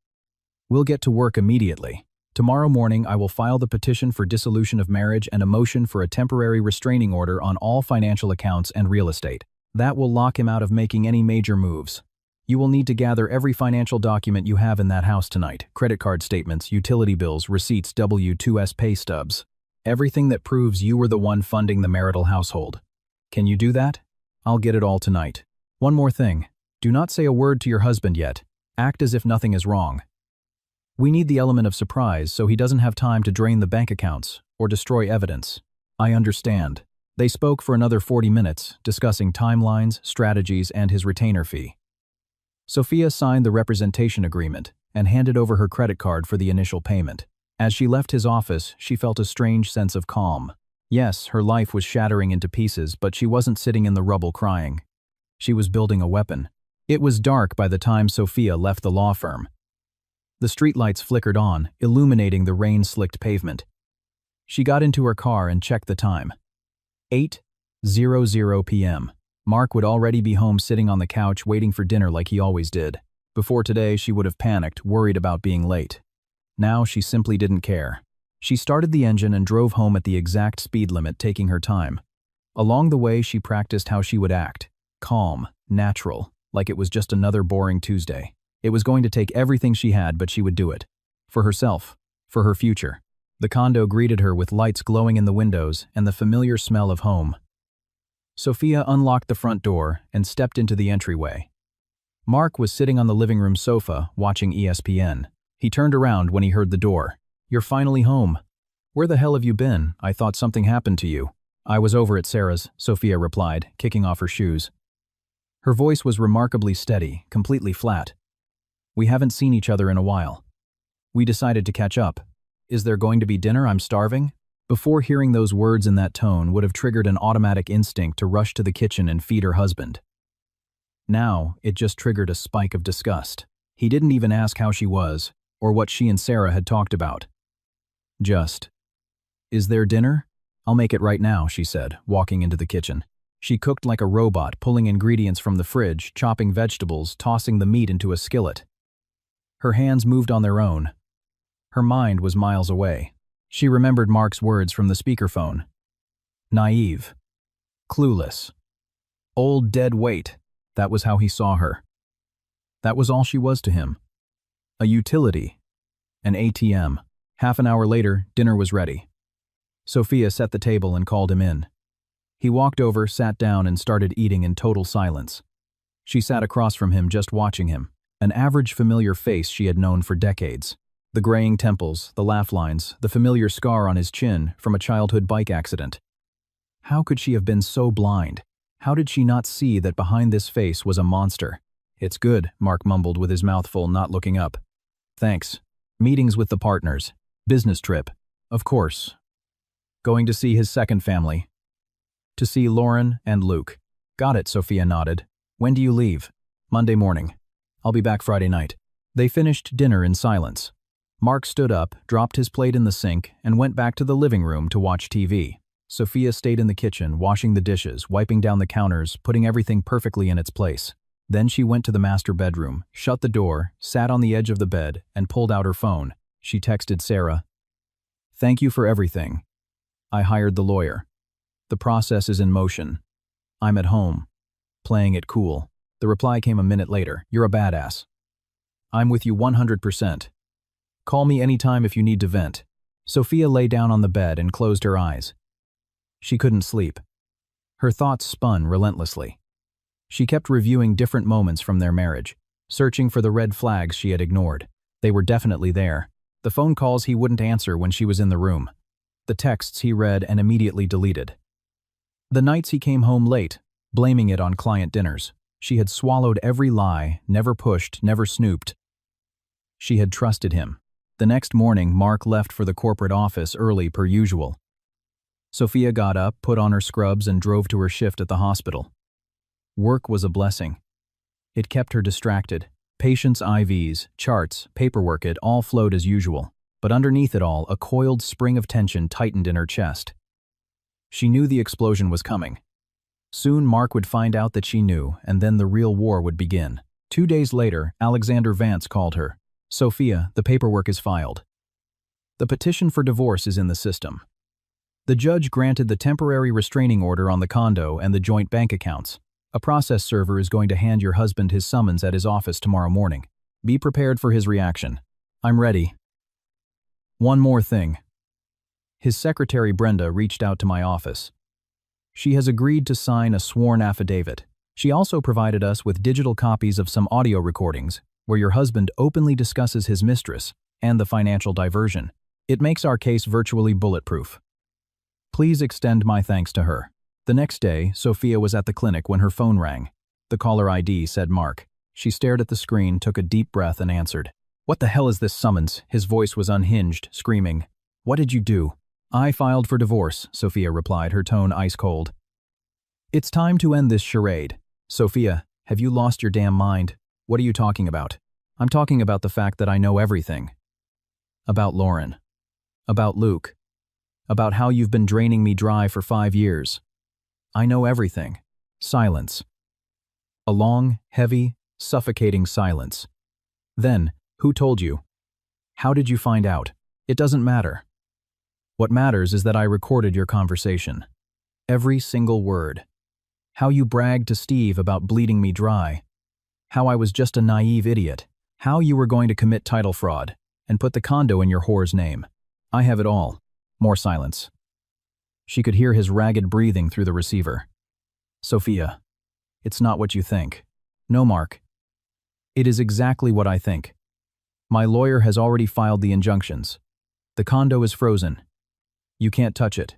We'll get to work immediately. Tomorrow morning, I will file the petition for dissolution of marriage and a motion for a temporary restraining order on all financial accounts and real estate. That will lock him out of making any major moves. You will need to gather every financial document you have in that house tonight. Credit card statements, utility bills, receipts, W-2s pay stubs. Everything that proves you were the one funding the marital household. Can you do that? I'll get it all tonight. One more thing. Do not say a word to your husband yet. Act as if nothing is wrong. We need the element of surprise so he doesn't have time to drain the bank accounts or destroy evidence. I understand. They spoke for another 40 minutes, discussing timelines, strategies, and his retainer fee. Sophia signed the representation agreement and handed over her credit card for the initial payment. As she left his office, she felt a strange sense of calm. Yes, her life was shattering into pieces, but she wasn't sitting in the rubble crying. She was building a weapon. It was dark by the time Sophia left the law firm. The streetlights flickered on, illuminating the rain-slicked pavement. She got into her car and checked the time. 8:00 p.m. Mark would already be home sitting on the couch waiting for dinner like he always did. Before today, she would have panicked, worried about being late. Now she simply didn't care. She started the engine and drove home at the exact speed limit, taking her time. Along the way, she practiced how she would act. Calm, natural, like it was just another boring Tuesday. It was going to take everything she had, but she would do it. For herself. For her future. The condo greeted her with lights glowing in the windows and the familiar smell of home. Sophia unlocked the front door and stepped into the entryway. Mark was sitting on the living room sofa, watching ESPN. He turned around when he heard the door. "You're finally home. Where the hell have you been? I thought something happened to you." "I was over at Sarah's," Sophia replied, kicking off her shoes. Her voice was remarkably steady, completely flat. "We haven't seen each other in a while. We decided to catch up. Is there going to be dinner? I'm starving." Before hearing those words in that tone would have triggered an automatic instinct to rush to the kitchen and feed her husband. Now, it just triggered a spike of disgust. He didn't even ask how she was, or what she and Sarah had talked about. Just, "Is there dinner? I'll make it right now," she said, walking into the kitchen. She cooked like a robot, pulling ingredients from the fridge, chopping vegetables, tossing the meat into a skillet. Her hands moved on their own. Her mind was miles away. She remembered Mark's words from the speakerphone. Naive. Clueless. Old dead weight. That was how he saw her. That was all she was to him. A utility. An ATM. Half an hour later, dinner was ready. Sophia set the table and called him in. He walked over, sat down, and started eating in total silence. She sat across from him, just watching him, an average familiar face she had known for decades. The graying temples, the laugh lines, the familiar scar on his chin from a childhood bike accident. How could she have been so blind? How did she not see that behind this face was a monster? "It's good," Mark mumbled with his mouth full, not looking up. "Thanks. Meetings with the partners. Business trip. Of course. Going to see his second family. To see Lauren and Luke." "Got it," Sophia nodded. "When do you leave?" "Monday morning. I'll be back Friday night." They finished dinner in silence. Mark stood up, dropped his plate in the sink, and went back to the living room to watch TV. Sophia stayed in the kitchen, washing the dishes, wiping down the counters, putting everything perfectly in its place. Then she went to the master bedroom, shut the door, sat on the edge of the bed, and pulled out her phone. She texted Sarah. "Thank you for everything. I hired the lawyer. The process is in motion. I'm at home. Playing it cool." The reply came a minute later. "You're a badass. I'm with you 100%. Call me anytime if you need to vent." Sophia lay down on the bed and closed her eyes. She couldn't sleep. Her thoughts spun relentlessly. She kept reviewing different moments from their marriage, searching for the red flags she had ignored. They were definitely there. The phone calls he wouldn't answer when she was in the room. The texts he read and immediately deleted. The nights he came home late, blaming it on client dinners. She had swallowed every lie, never pushed, never snooped. She had trusted him. The next morning, Mark left for the corporate office early per usual. Sophia got up, put on her scrubs, and drove to her shift at the hospital. Work was a blessing. It kept her distracted. Patients' IVs, charts, paperwork, it all flowed as usual. But underneath it all, a coiled spring of tension tightened in her chest. She knew the explosion was coming. Soon Mark would find out that she knew, and then the real war would begin. 2 days later, Alexander Vance called her. "Sophia, the paperwork is filed. The petition for divorce is in the system. The judge granted the temporary restraining order on the condo and the joint bank accounts. A process server is going to hand your husband his summons at his office tomorrow morning. Be prepared for his reaction. I'm ready. One more thing. His secretary Brenda reached out to my office. She has agreed to sign a sworn affidavit. She also provided us with digital copies of some audio recordings where your husband openly discusses his mistress and the financial diversion. It makes our case virtually bulletproof. Please extend my thanks to her. The next day, Sophia was at the clinic when her phone rang. The caller ID said Mark. She stared at the screen, took a deep breath, and answered. What the hell is this summons? His voice was unhinged, screaming. What did you do? I filed for divorce, Sophia replied, her tone ice cold. It's time to end this charade. Sophia, have you lost your damn mind? What are you talking about? I'm talking about the fact that I know everything. About Lauren. About Luke. About how you've been draining me dry for 5 years. I know everything. Silence. A long, heavy, suffocating silence. Then, who told you? How did you find out? It doesn't matter. What matters is that I recorded your conversation. Every single word. How you bragged to Steve about bleeding me dry. How I was just a naive idiot. How you were going to commit title fraud and put the condo in your whore's name. I have it all. More silence. She could hear his ragged breathing through the receiver. Sophia, it's not what you think. No, Mark. It is exactly what I think. My lawyer has already filed the injunctions. The condo is frozen. You can't touch it.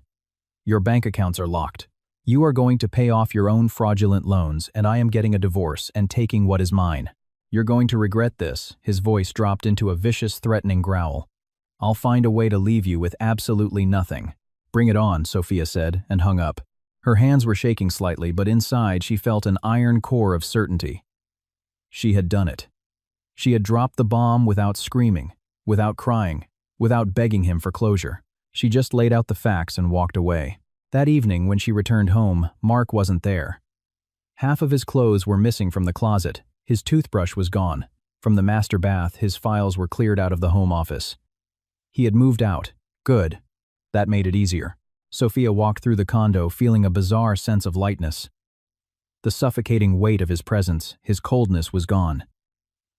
Your bank accounts are locked. You are going to pay off your own fraudulent loans, and I am getting a divorce and taking what is mine. You're going to regret this. His voice dropped into a vicious, threatening growl. I'll find a way to leave you with absolutely nothing. Bring it on, Sophia said, and hung up. Her hands were shaking slightly, but inside she felt an iron core of certainty. She had done it. She had dropped the bomb without screaming, without crying, without begging him for closure. She just laid out the facts and walked away. That evening, when she returned home, Mark wasn't there. Half of his clothes were missing from the closet. His toothbrush was gone. From the master bath, his files were cleared out of the home office. He had moved out. Good. That made it easier. Sophia walked through the condo, feeling a bizarre sense of lightness. The suffocating weight of his presence, his coldness, was gone.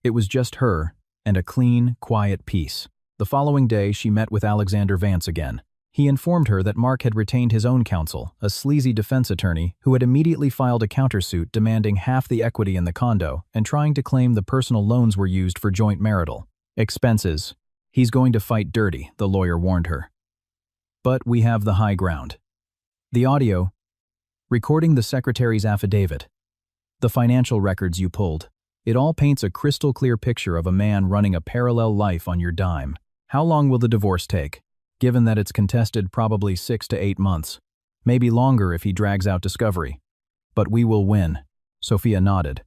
It was just her, and a clean, quiet peace. The following day, she met with Alexander Vance again. He informed her that Mark had retained his own counsel, a sleazy defense attorney who had immediately filed a countersuit demanding half the equity in the condo and trying to claim the personal loans were used for joint marital expenses. He's going to fight dirty, the lawyer warned her. But we have the high ground. The audio, recording the secretary's affidavit, the financial records you pulled. It all paints a crystal clear picture of a man running a parallel life on your dime. How long will the divorce take? Given that it's contested, probably 6 to 8 months. Maybe longer if he drags out discovery. But we will win. Sophia nodded.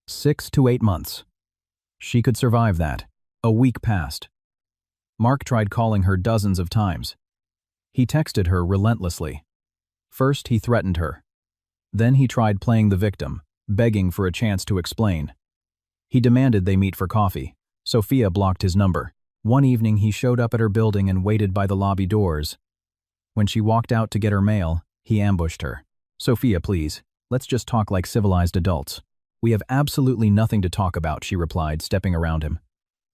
6 to 8 months. She could survive that. A week passed. Mark tried calling her dozens of times. He texted her relentlessly. First, he threatened her. Then he tried playing the victim, begging for a chance to explain. He demanded they meet for coffee. Sophia blocked his number. One evening, he showed up at her building and waited by the lobby doors. When she walked out to get her mail, he ambushed her. Sophia, please, let's just talk like civilized adults. We have absolutely nothing to talk about, she replied, stepping around him.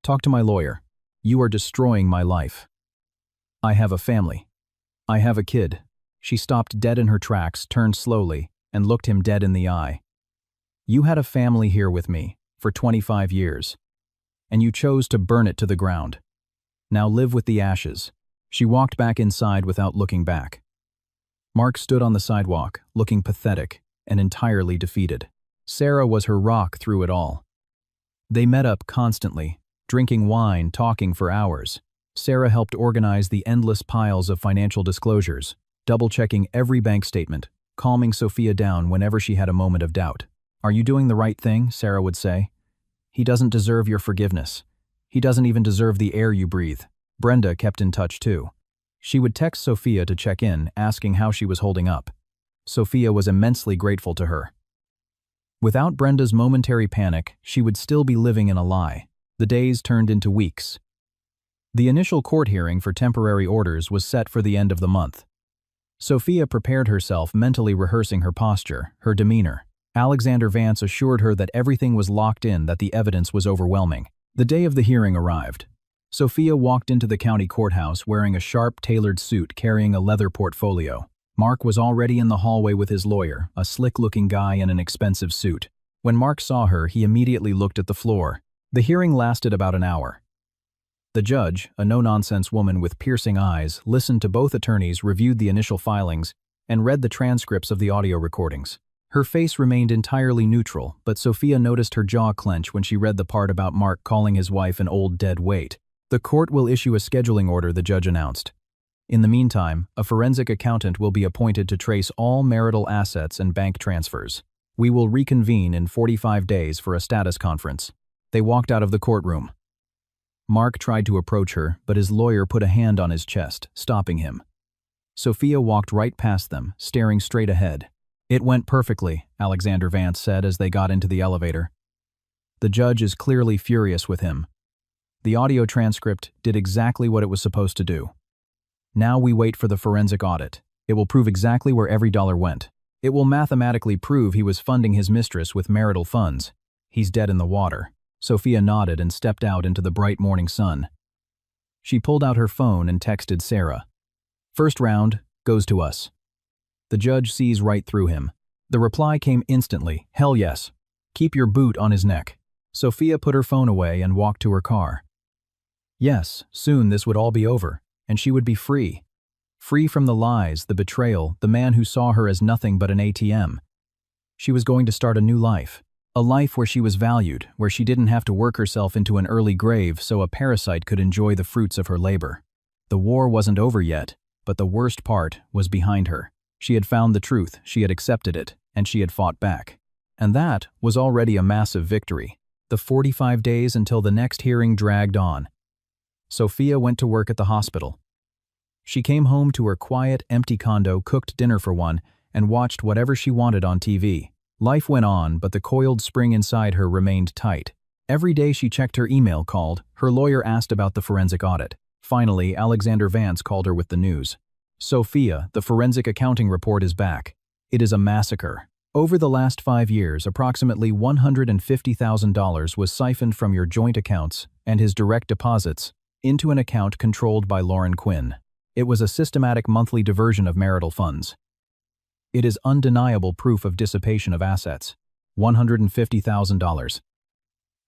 Talk to my lawyer. You are destroying my life. I have a family. I have a kid. She stopped dead in her tracks, turned slowly, and looked him dead in the eye. You had a family here with me for 25 years, and you chose to burn it to the ground. Now live with the ashes. She walked back inside without looking back. Mark stood on the sidewalk, looking pathetic and entirely defeated. Sarah was her rock through it all. They met up constantly, drinking wine, talking for hours. Sarah helped organize the endless piles of financial disclosures, double-checking every bank statement, calming Sophia down whenever she had a moment of doubt. Are you doing the right thing? Sarah would say. He doesn't deserve your forgiveness. He doesn't even deserve the air you breathe. Brenda kept in touch too. She would text Sophia to check in, asking how she was holding up. Sophia was immensely grateful to her. Without Brenda's momentary panic, she would still be living in a lie. The days turned into weeks. The initial court hearing for temporary orders was set for the end of the month. Sophia prepared herself, mentally rehearsing her posture, her demeanor. Alexander Vance assured her that everything was locked in, that the evidence was overwhelming. The day of the hearing arrived. Sophia walked into the county courthouse wearing a sharp, tailored suit, carrying a leather portfolio. Mark was already in the hallway with his lawyer, a slick-looking guy in an expensive suit. When Mark saw her, he immediately looked at the floor. The hearing lasted about an hour. The judge, a no-nonsense woman with piercing eyes, listened to both attorneys, reviewed the initial filings, and read the transcripts of the audio recordings. Her face remained entirely neutral, but Sophia noticed her jaw clench when she read the part about Mark calling his wife an old dead weight. "The court will issue a scheduling order," the judge announced. "In the meantime, a forensic accountant will be appointed to trace all marital assets and bank transfers. We will reconvene in 45 days for a status conference." They walked out of the courtroom. Mark tried to approach her, but his lawyer put a hand on his chest, stopping him. Sophia walked right past them, staring straight ahead. "It went perfectly," Alexander Vance said as they got into the elevator. "The judge is clearly furious with him. The audio transcript did exactly what it was supposed to do. Now we wait for the forensic audit. It will prove exactly where every dollar went. It will mathematically prove he was funding his mistress with marital funds. He's dead in the water." Sophia nodded and stepped out into the bright morning sun. She pulled out her phone and texted Sarah. "First round goes to us." The judge sees right through him. The reply came instantly, "Hell yes. Keep your boot on his neck." Sophia put her phone away and walked to her car. Yes, soon this would all be over, and she would be free. Free from the lies, the betrayal, the man who saw her as nothing but an ATM. She was going to start a new life. A life where she was valued, where she didn't have to work herself into an early grave so a parasite could enjoy the fruits of her labor. The war wasn't over yet, but the worst part was behind her. She had found the truth, she had accepted it, and she had fought back. And that was already a massive victory. The 45 days until the next hearing dragged on. Sophia went to work at the hospital. She came home to her quiet, empty condo, cooked dinner for one, and watched whatever she wanted on TV. Life went on, but the coiled spring inside her remained tight. Every day she checked her email, called. Her lawyer asked about the forensic audit. Finally, Alexander Vance called her with the news. "Sophia, the forensic accounting report is back. It is a massacre. Over the last 5 years, approximately $150,000 was siphoned from your joint accounts and his direct deposits into an account controlled by Lauren Quinn. It was a systematic monthly diversion of marital funds. It is undeniable proof of dissipation of assets. $150,000.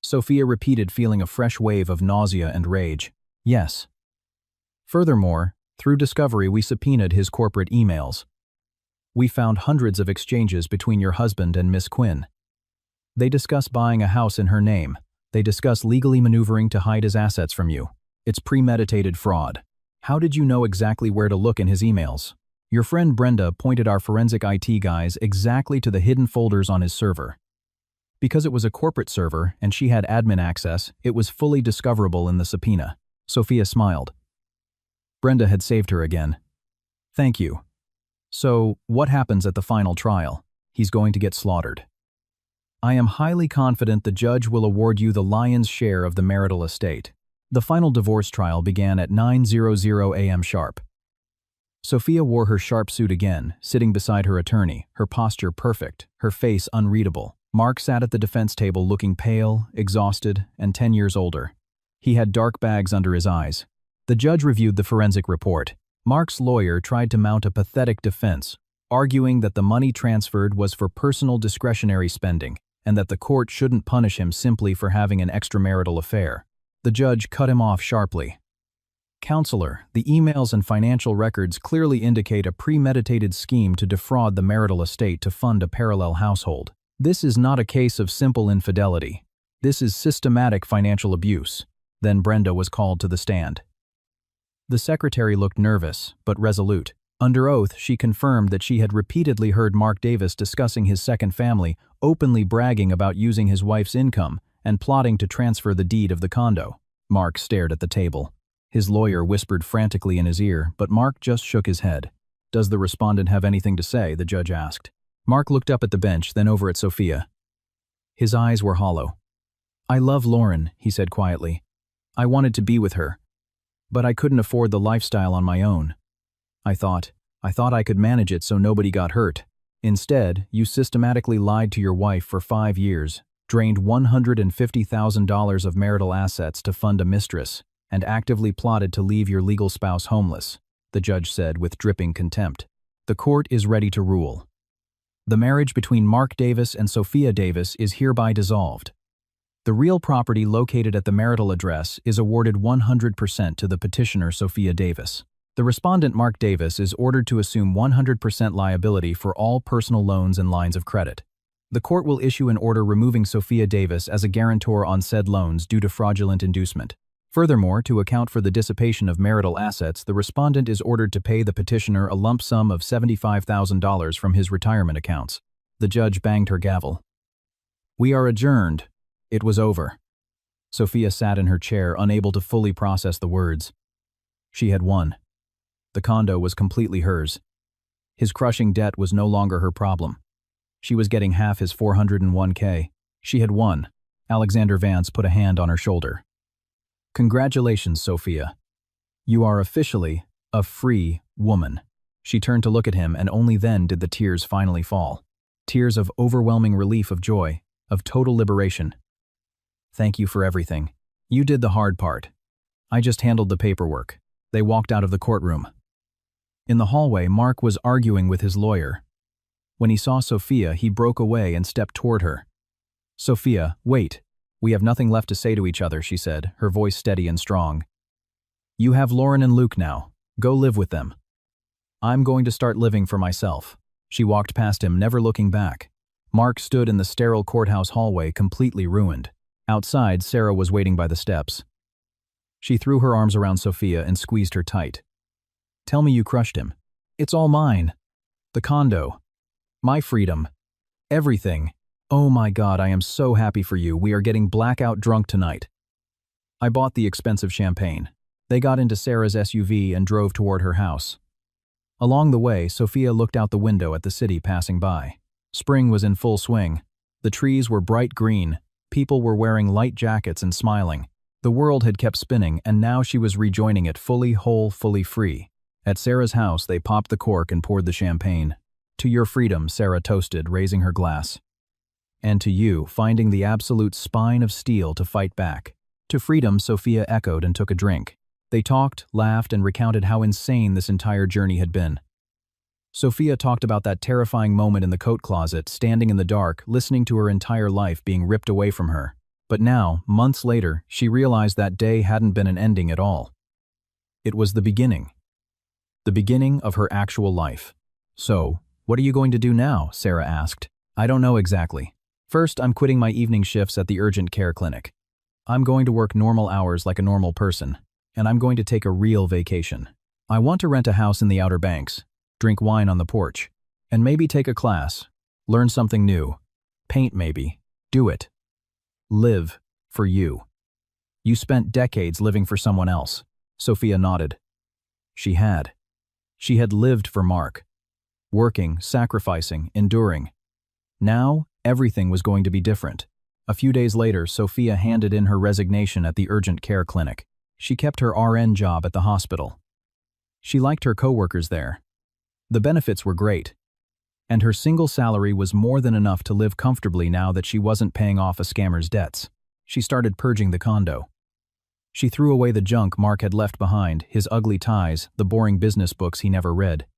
Sophia repeated, feeling a fresh wave of nausea and rage. "Yes. Furthermore, through discovery we subpoenaed his corporate emails. We found hundreds of exchanges between your husband and Miss Quinn. They discuss buying a house in her name. They discuss legally maneuvering to hide his assets from you. It's premeditated fraud. How did you know exactly where to look in his emails? Your friend Brenda pointed our forensic IT guys exactly to the hidden folders on his server. Because it was a corporate server and she had admin access, it was fully discoverable in the subpoena." Sophia smiled. Brenda had saved her again. "Thank you. So, what happens at the final trial?" "He's going to get slaughtered. I am highly confident the judge will award you the lion's share of the marital estate." The final divorce trial began at 9:00 a.m. sharp. Sophia wore her sharp suit again, sitting beside her attorney, her posture perfect, her face unreadable. Mark sat at the defense table looking pale, exhausted, and 10 years older. He had dark bags under his eyes. The judge reviewed the forensic report. Mark's lawyer tried to mount a pathetic defense, arguing that the money transferred was for personal discretionary spending and that the court shouldn't punish him simply for having an extramarital affair. The judge cut him off sharply. "Counselor, the emails and financial records clearly indicate a premeditated scheme to defraud the marital estate to fund a parallel household. This is not a case of simple infidelity. This is systematic financial abuse." Then Brenda was called to the stand. The secretary looked nervous, but resolute. Under oath, she confirmed that she had repeatedly heard Mark Davis discussing his second family, openly bragging about using his wife's income and plotting to transfer the deed of the condo. Mark stared at the table. His lawyer whispered frantically in his ear, but Mark just shook his head. "Does the respondent have anything to say?" the judge asked. Mark looked up at the bench, then over at Sophia. His eyes were hollow. "I love Lauren," he said quietly. "I wanted to be with her. But I couldn't afford the lifestyle on my own. I thought I could manage it so nobody got hurt. Instead, you systematically lied to your wife for 5 years, drained $150,000 of marital assets to fund a mistress, and actively plotted to leave your legal spouse homeless, the judge said with dripping contempt. The court is ready to rule. The marriage between Mark Davis and Sophia Davis is hereby dissolved. The real property located at the marital address is awarded 100% to the petitioner Sophia Davis. The respondent Mark Davis is ordered to assume 100% liability for all personal loans and lines of credit. The court will issue an order removing Sophia Davis as a guarantor on said loans due to fraudulent inducement. Furthermore, to account for the dissipation of marital assets, the respondent is ordered to pay the petitioner a lump sum of $75,000 from his retirement accounts. The judge banged her gavel. "We are adjourned." It was over. Sophia sat in her chair, unable to fully process the words. She had won. The condo was completely hers. His crushing debt was no longer her problem. She was getting half his $401k. She had won. Alexander Vance put a hand on her shoulder. "Congratulations, Sophia. You are officially a free woman." She turned to look at him, and only then did the tears finally fall. Tears of overwhelming relief, of joy, of total liberation. "Thank you for everything. You did the hard part. I just handled the paperwork." They walked out of the courtroom. In the hallway, Mark was arguing with his lawyer. When he saw Sophia, he broke away and stepped toward her. "Sophia, wait. We have nothing left to say to each other," she said, her voice steady and strong. "You have Lauren and Luke now. Go live with them. I'm going to start living for myself." She walked past him, never looking back. Mark stood in the sterile courthouse hallway, completely ruined. Outside, Sarah was waiting by the steps. She threw her arms around Sophia and squeezed her tight. "Tell me you crushed him. It's all mine. The condo. My freedom. Everything. Oh my God, I am so happy for you. We are getting blackout drunk tonight." I bought the expensive champagne. They got into Sarah's SUV and drove toward her house. Along the way, Sophia looked out the window at the city passing by. Spring was in full swing. The trees were bright green. People were wearing light jackets and smiling. The world had kept spinning, and now she was rejoining it, fully whole, fully free. At Sarah's house, they popped the cork and poured the champagne. "To your freedom," Sarah toasted, raising her glass. "And to you, finding the absolute spine of steel to fight back." "To freedom," Sophia echoed and took a drink. They talked, laughed, and recounted how insane this entire journey had been. Sophia talked about that terrifying moment in the coat closet, standing in the dark, listening to her entire life being ripped away from her. But now, months later, she realized that day hadn't been an ending at all. It was the beginning. The beginning of her actual life. "So, what are you going to do now?" Sarah asked. "I don't know exactly. First, I'm quitting my evening shifts at the urgent care clinic. I'm going to work normal hours like a normal person, and I'm going to take a real vacation. I want to rent a house in the Outer Banks, drink wine on the porch, and maybe take a class, learn something new, paint maybe, do it. Live for you." "You spent decades living for someone else." Sophia nodded. She had. She had lived for Mark. Working, sacrificing, enduring. Now, everything was going to be different. A few days later, Sophia handed in her resignation at the urgent care clinic. She kept her RN job at the hospital. She liked her coworkers there. The benefits were great. And her single salary was more than enough to live comfortably now that she wasn't paying off a scammer's debts. She started purging the condo. She threw away the junk Mark had left behind, his ugly ties, the boring business books he never read.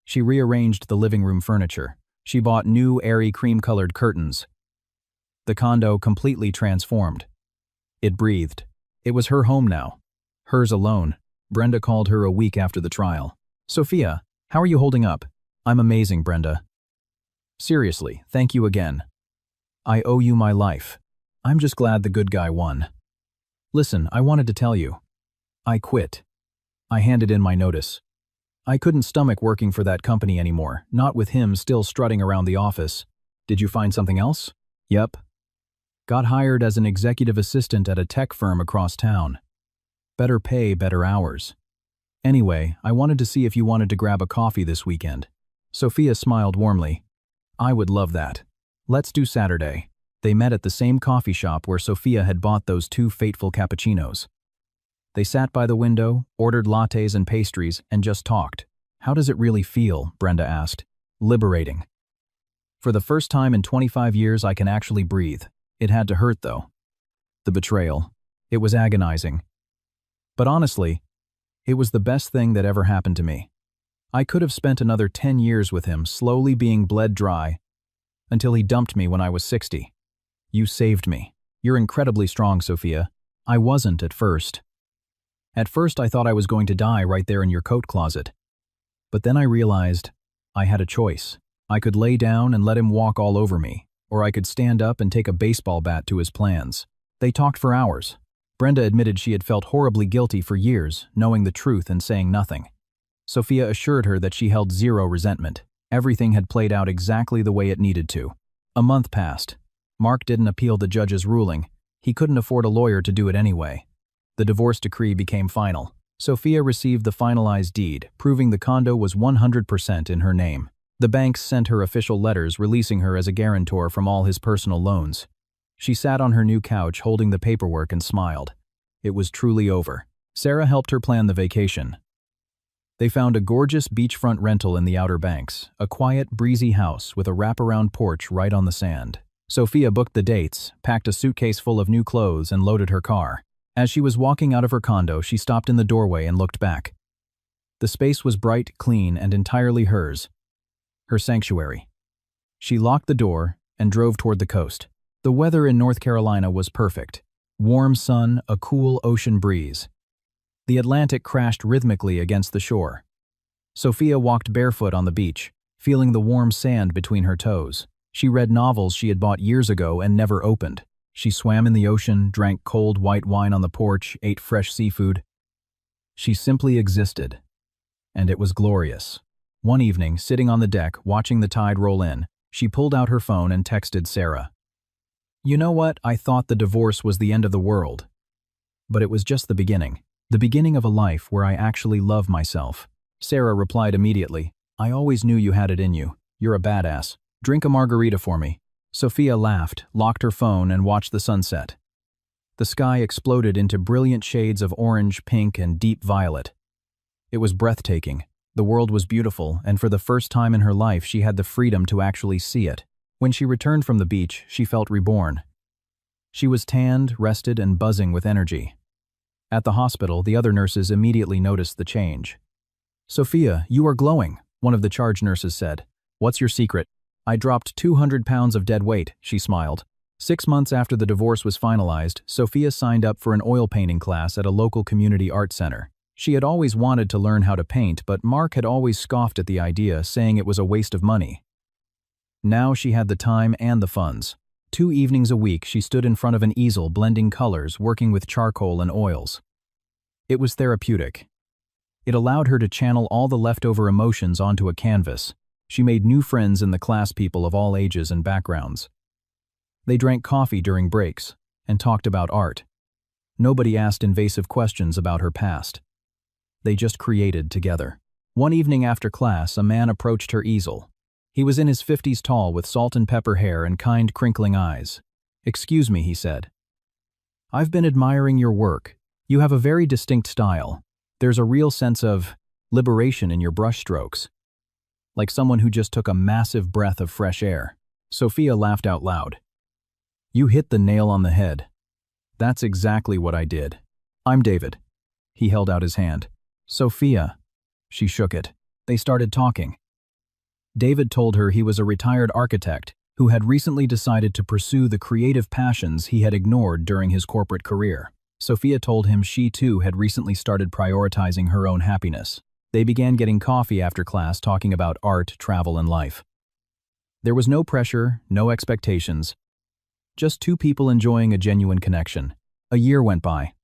She rearranged the living room furniture. She bought new, airy, cream-colored curtains. The condo completely transformed. It breathed. It was her home now. Hers alone. Brenda called her a week after the trial. "Sophia, how are you holding up?" "I'm amazing, Brenda. Seriously, thank you again. I owe you my life. I'm just glad the good guy won. Listen, I wanted to tell you. I quit. I handed in my notice. I couldn't stomach working for that company anymore, not with him still strutting around the office. Did you find something else?" "Yep. Got hired as an executive assistant at a tech firm across town. Better pay, better hours. Anyway, I wanted to see if you wanted to grab a coffee this weekend." Sophia smiled warmly. "I would love that. Let's do Saturday." They met at the same coffee shop where Sophia had bought those 2 fateful cappuccinos. They sat by the window, ordered lattes and pastries, and just talked. "How does it really feel?" Brenda asked. "Liberating. For the first time in 25 years, I can actually breathe. It had to hurt, though. The betrayal. It was agonizing. But honestly, it was the best thing that ever happened to me. I could have spent another 10 years with him, slowly being bled dry, until he dumped me when I was 60. You saved me. You're incredibly strong, Sophia. I wasn't at first. At first, I thought I was going to die right there in your coat closet. But then I realized I had a choice. I could lay down and let him walk all over me, or I could stand up and take a baseball bat to his plans. They talked for hours. Brenda admitted she had felt horribly guilty for years, knowing the truth and saying nothing. Sophia assured her that she held zero resentment. Everything had played out exactly the way it needed to. A month passed. Mark didn't appeal the judge's ruling. He couldn't afford a lawyer to do it anyway. The divorce decree became final. Sophia received the finalized deed, proving the condo was 100% in her name. The banks sent her official letters releasing her as a guarantor from all his personal loans. She sat on her new couch holding the paperwork and smiled. It was truly over. Sarah helped her plan the vacation. They found a gorgeous beachfront rental in the Outer Banks, a quiet, breezy house with a wraparound porch right on the sand. Sophia booked the dates, packed a suitcase full of new clothes, and loaded her car. As she was walking out of her condo, she stopped in the doorway and looked back. The space was bright, clean, and entirely hers. Her sanctuary. She locked the door and drove toward the coast. The weather in North Carolina was perfect. Warm sun, a cool ocean breeze. The Atlantic crashed rhythmically against the shore. Sophia walked barefoot on the beach, feeling the warm sand between her toes. She read novels she had bought years ago and never opened. She swam in the ocean, drank cold white wine on the porch, ate fresh seafood. She simply existed. And it was glorious. One evening, sitting on the deck, watching the tide roll in, she pulled out her phone and texted Sarah. You know what? I thought the divorce was the end of the world. But it was just the beginning. The beginning of a life where I actually love myself. Sarah replied immediately. I always knew you had it in you. You're a badass. Drink a margarita for me. Sophia laughed, locked her phone, and watched the sunset. The sky exploded into brilliant shades of orange, pink, and deep violet. It was breathtaking. The world was beautiful, and for the first time in her life, she had the freedom to actually see it. When she returned from the beach, she felt reborn. She was tanned, rested, and buzzing with energy. At the hospital, the other nurses immediately noticed the change. Sophia, you are glowing, one of the charge nurses said. What's your secret? I dropped 200 pounds of dead weight, she smiled. 6 months after the divorce was finalized, Sophia signed up for an oil painting class at a local community art center. She had always wanted to learn how to paint, but Mark had always scoffed at the idea, saying it was a waste of money. Now she had the time and the funds. 2 evenings a week, she stood in front of an easel blending colors, working with charcoal and oils. It was therapeutic. It allowed her to channel all the leftover emotions onto a canvas. She made new friends in the class, people of all ages and backgrounds. They drank coffee during breaks and talked about art. Nobody asked invasive questions about her past. They just created together. One evening after class, a man approached her easel. He was in his 50s, tall, with salt and pepper hair and kind, crinkling eyes. Excuse me, he said. I've been admiring your work. You have a very distinct style. There's a real sense of liberation in your brushstrokes. Like someone who just took a massive breath of fresh air. Sophia laughed out loud. You hit the nail on the head. That's exactly what I did. I'm David. He held out his hand. Sophia. She shook it. They started talking. David told her he was a retired architect who had recently decided to pursue the creative passions he had ignored during his corporate career. Sophia told him she too had recently started prioritizing her own happiness. They began getting coffee after class, talking about art, travel, and life. There was no pressure, no expectations. Just 2 people enjoying a genuine connection. A year went by.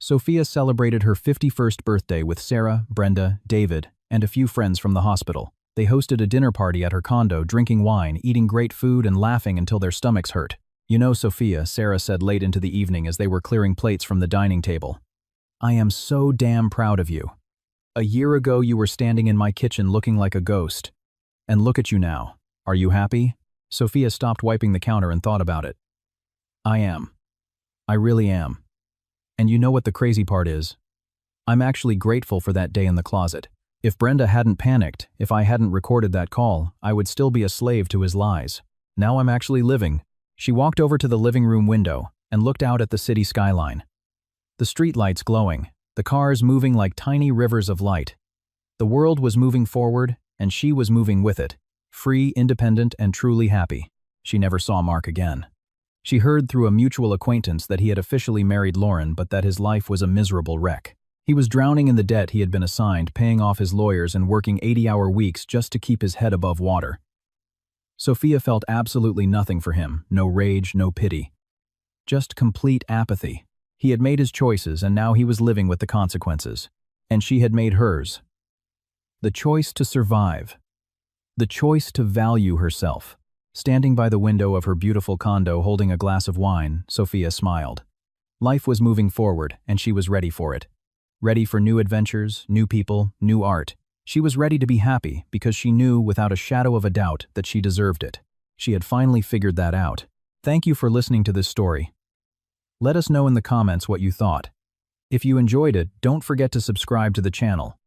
Sophia celebrated her 51st birthday with Sarah, Brenda, David, and a few friends from the hospital. They hosted a dinner party at her condo, drinking wine, eating great food, and laughing until their stomachs hurt. You know, Sophia, Sarah said late into the evening as they were clearing plates from the dining table. I am so damn proud of you. A year ago, you were standing in my kitchen looking like a ghost. And look at you now. Are you happy? Sophia stopped wiping the counter and thought about it. I am. I really am. And you know what the crazy part is? I'm actually grateful for that day in the closet. If Brenda hadn't panicked, if I hadn't recorded that call, I would still be a slave to his lies. Now I'm actually living. She walked over to the living room window and looked out at the city skyline. The streetlights glowing, the cars moving like tiny rivers of light. The world was moving forward, and she was moving with it, free, independent, and truly happy. She never saw Mark again. She heard through a mutual acquaintance that he had officially married Lauren, but that his life was a miserable wreck. He was drowning in the debt he had been assigned, paying off his lawyers and working 80-hour weeks just to keep his head above water. Sophia felt absolutely nothing for him, no rage, no pity. Just complete apathy. He had made his choices, and now he was living with the consequences. And she had made hers. The choice to survive. The choice to value herself. Standing by the window of her beautiful condo holding a glass of wine, Sophia smiled. Life was moving forward, and she was ready for it. Ready for new adventures, new people, new art. She was ready to be happy because she knew without a shadow of a doubt that she deserved it. She had finally figured that out. Thank you for listening to this story. Let us know in the comments what you thought. If you enjoyed it, don't forget to subscribe to the channel.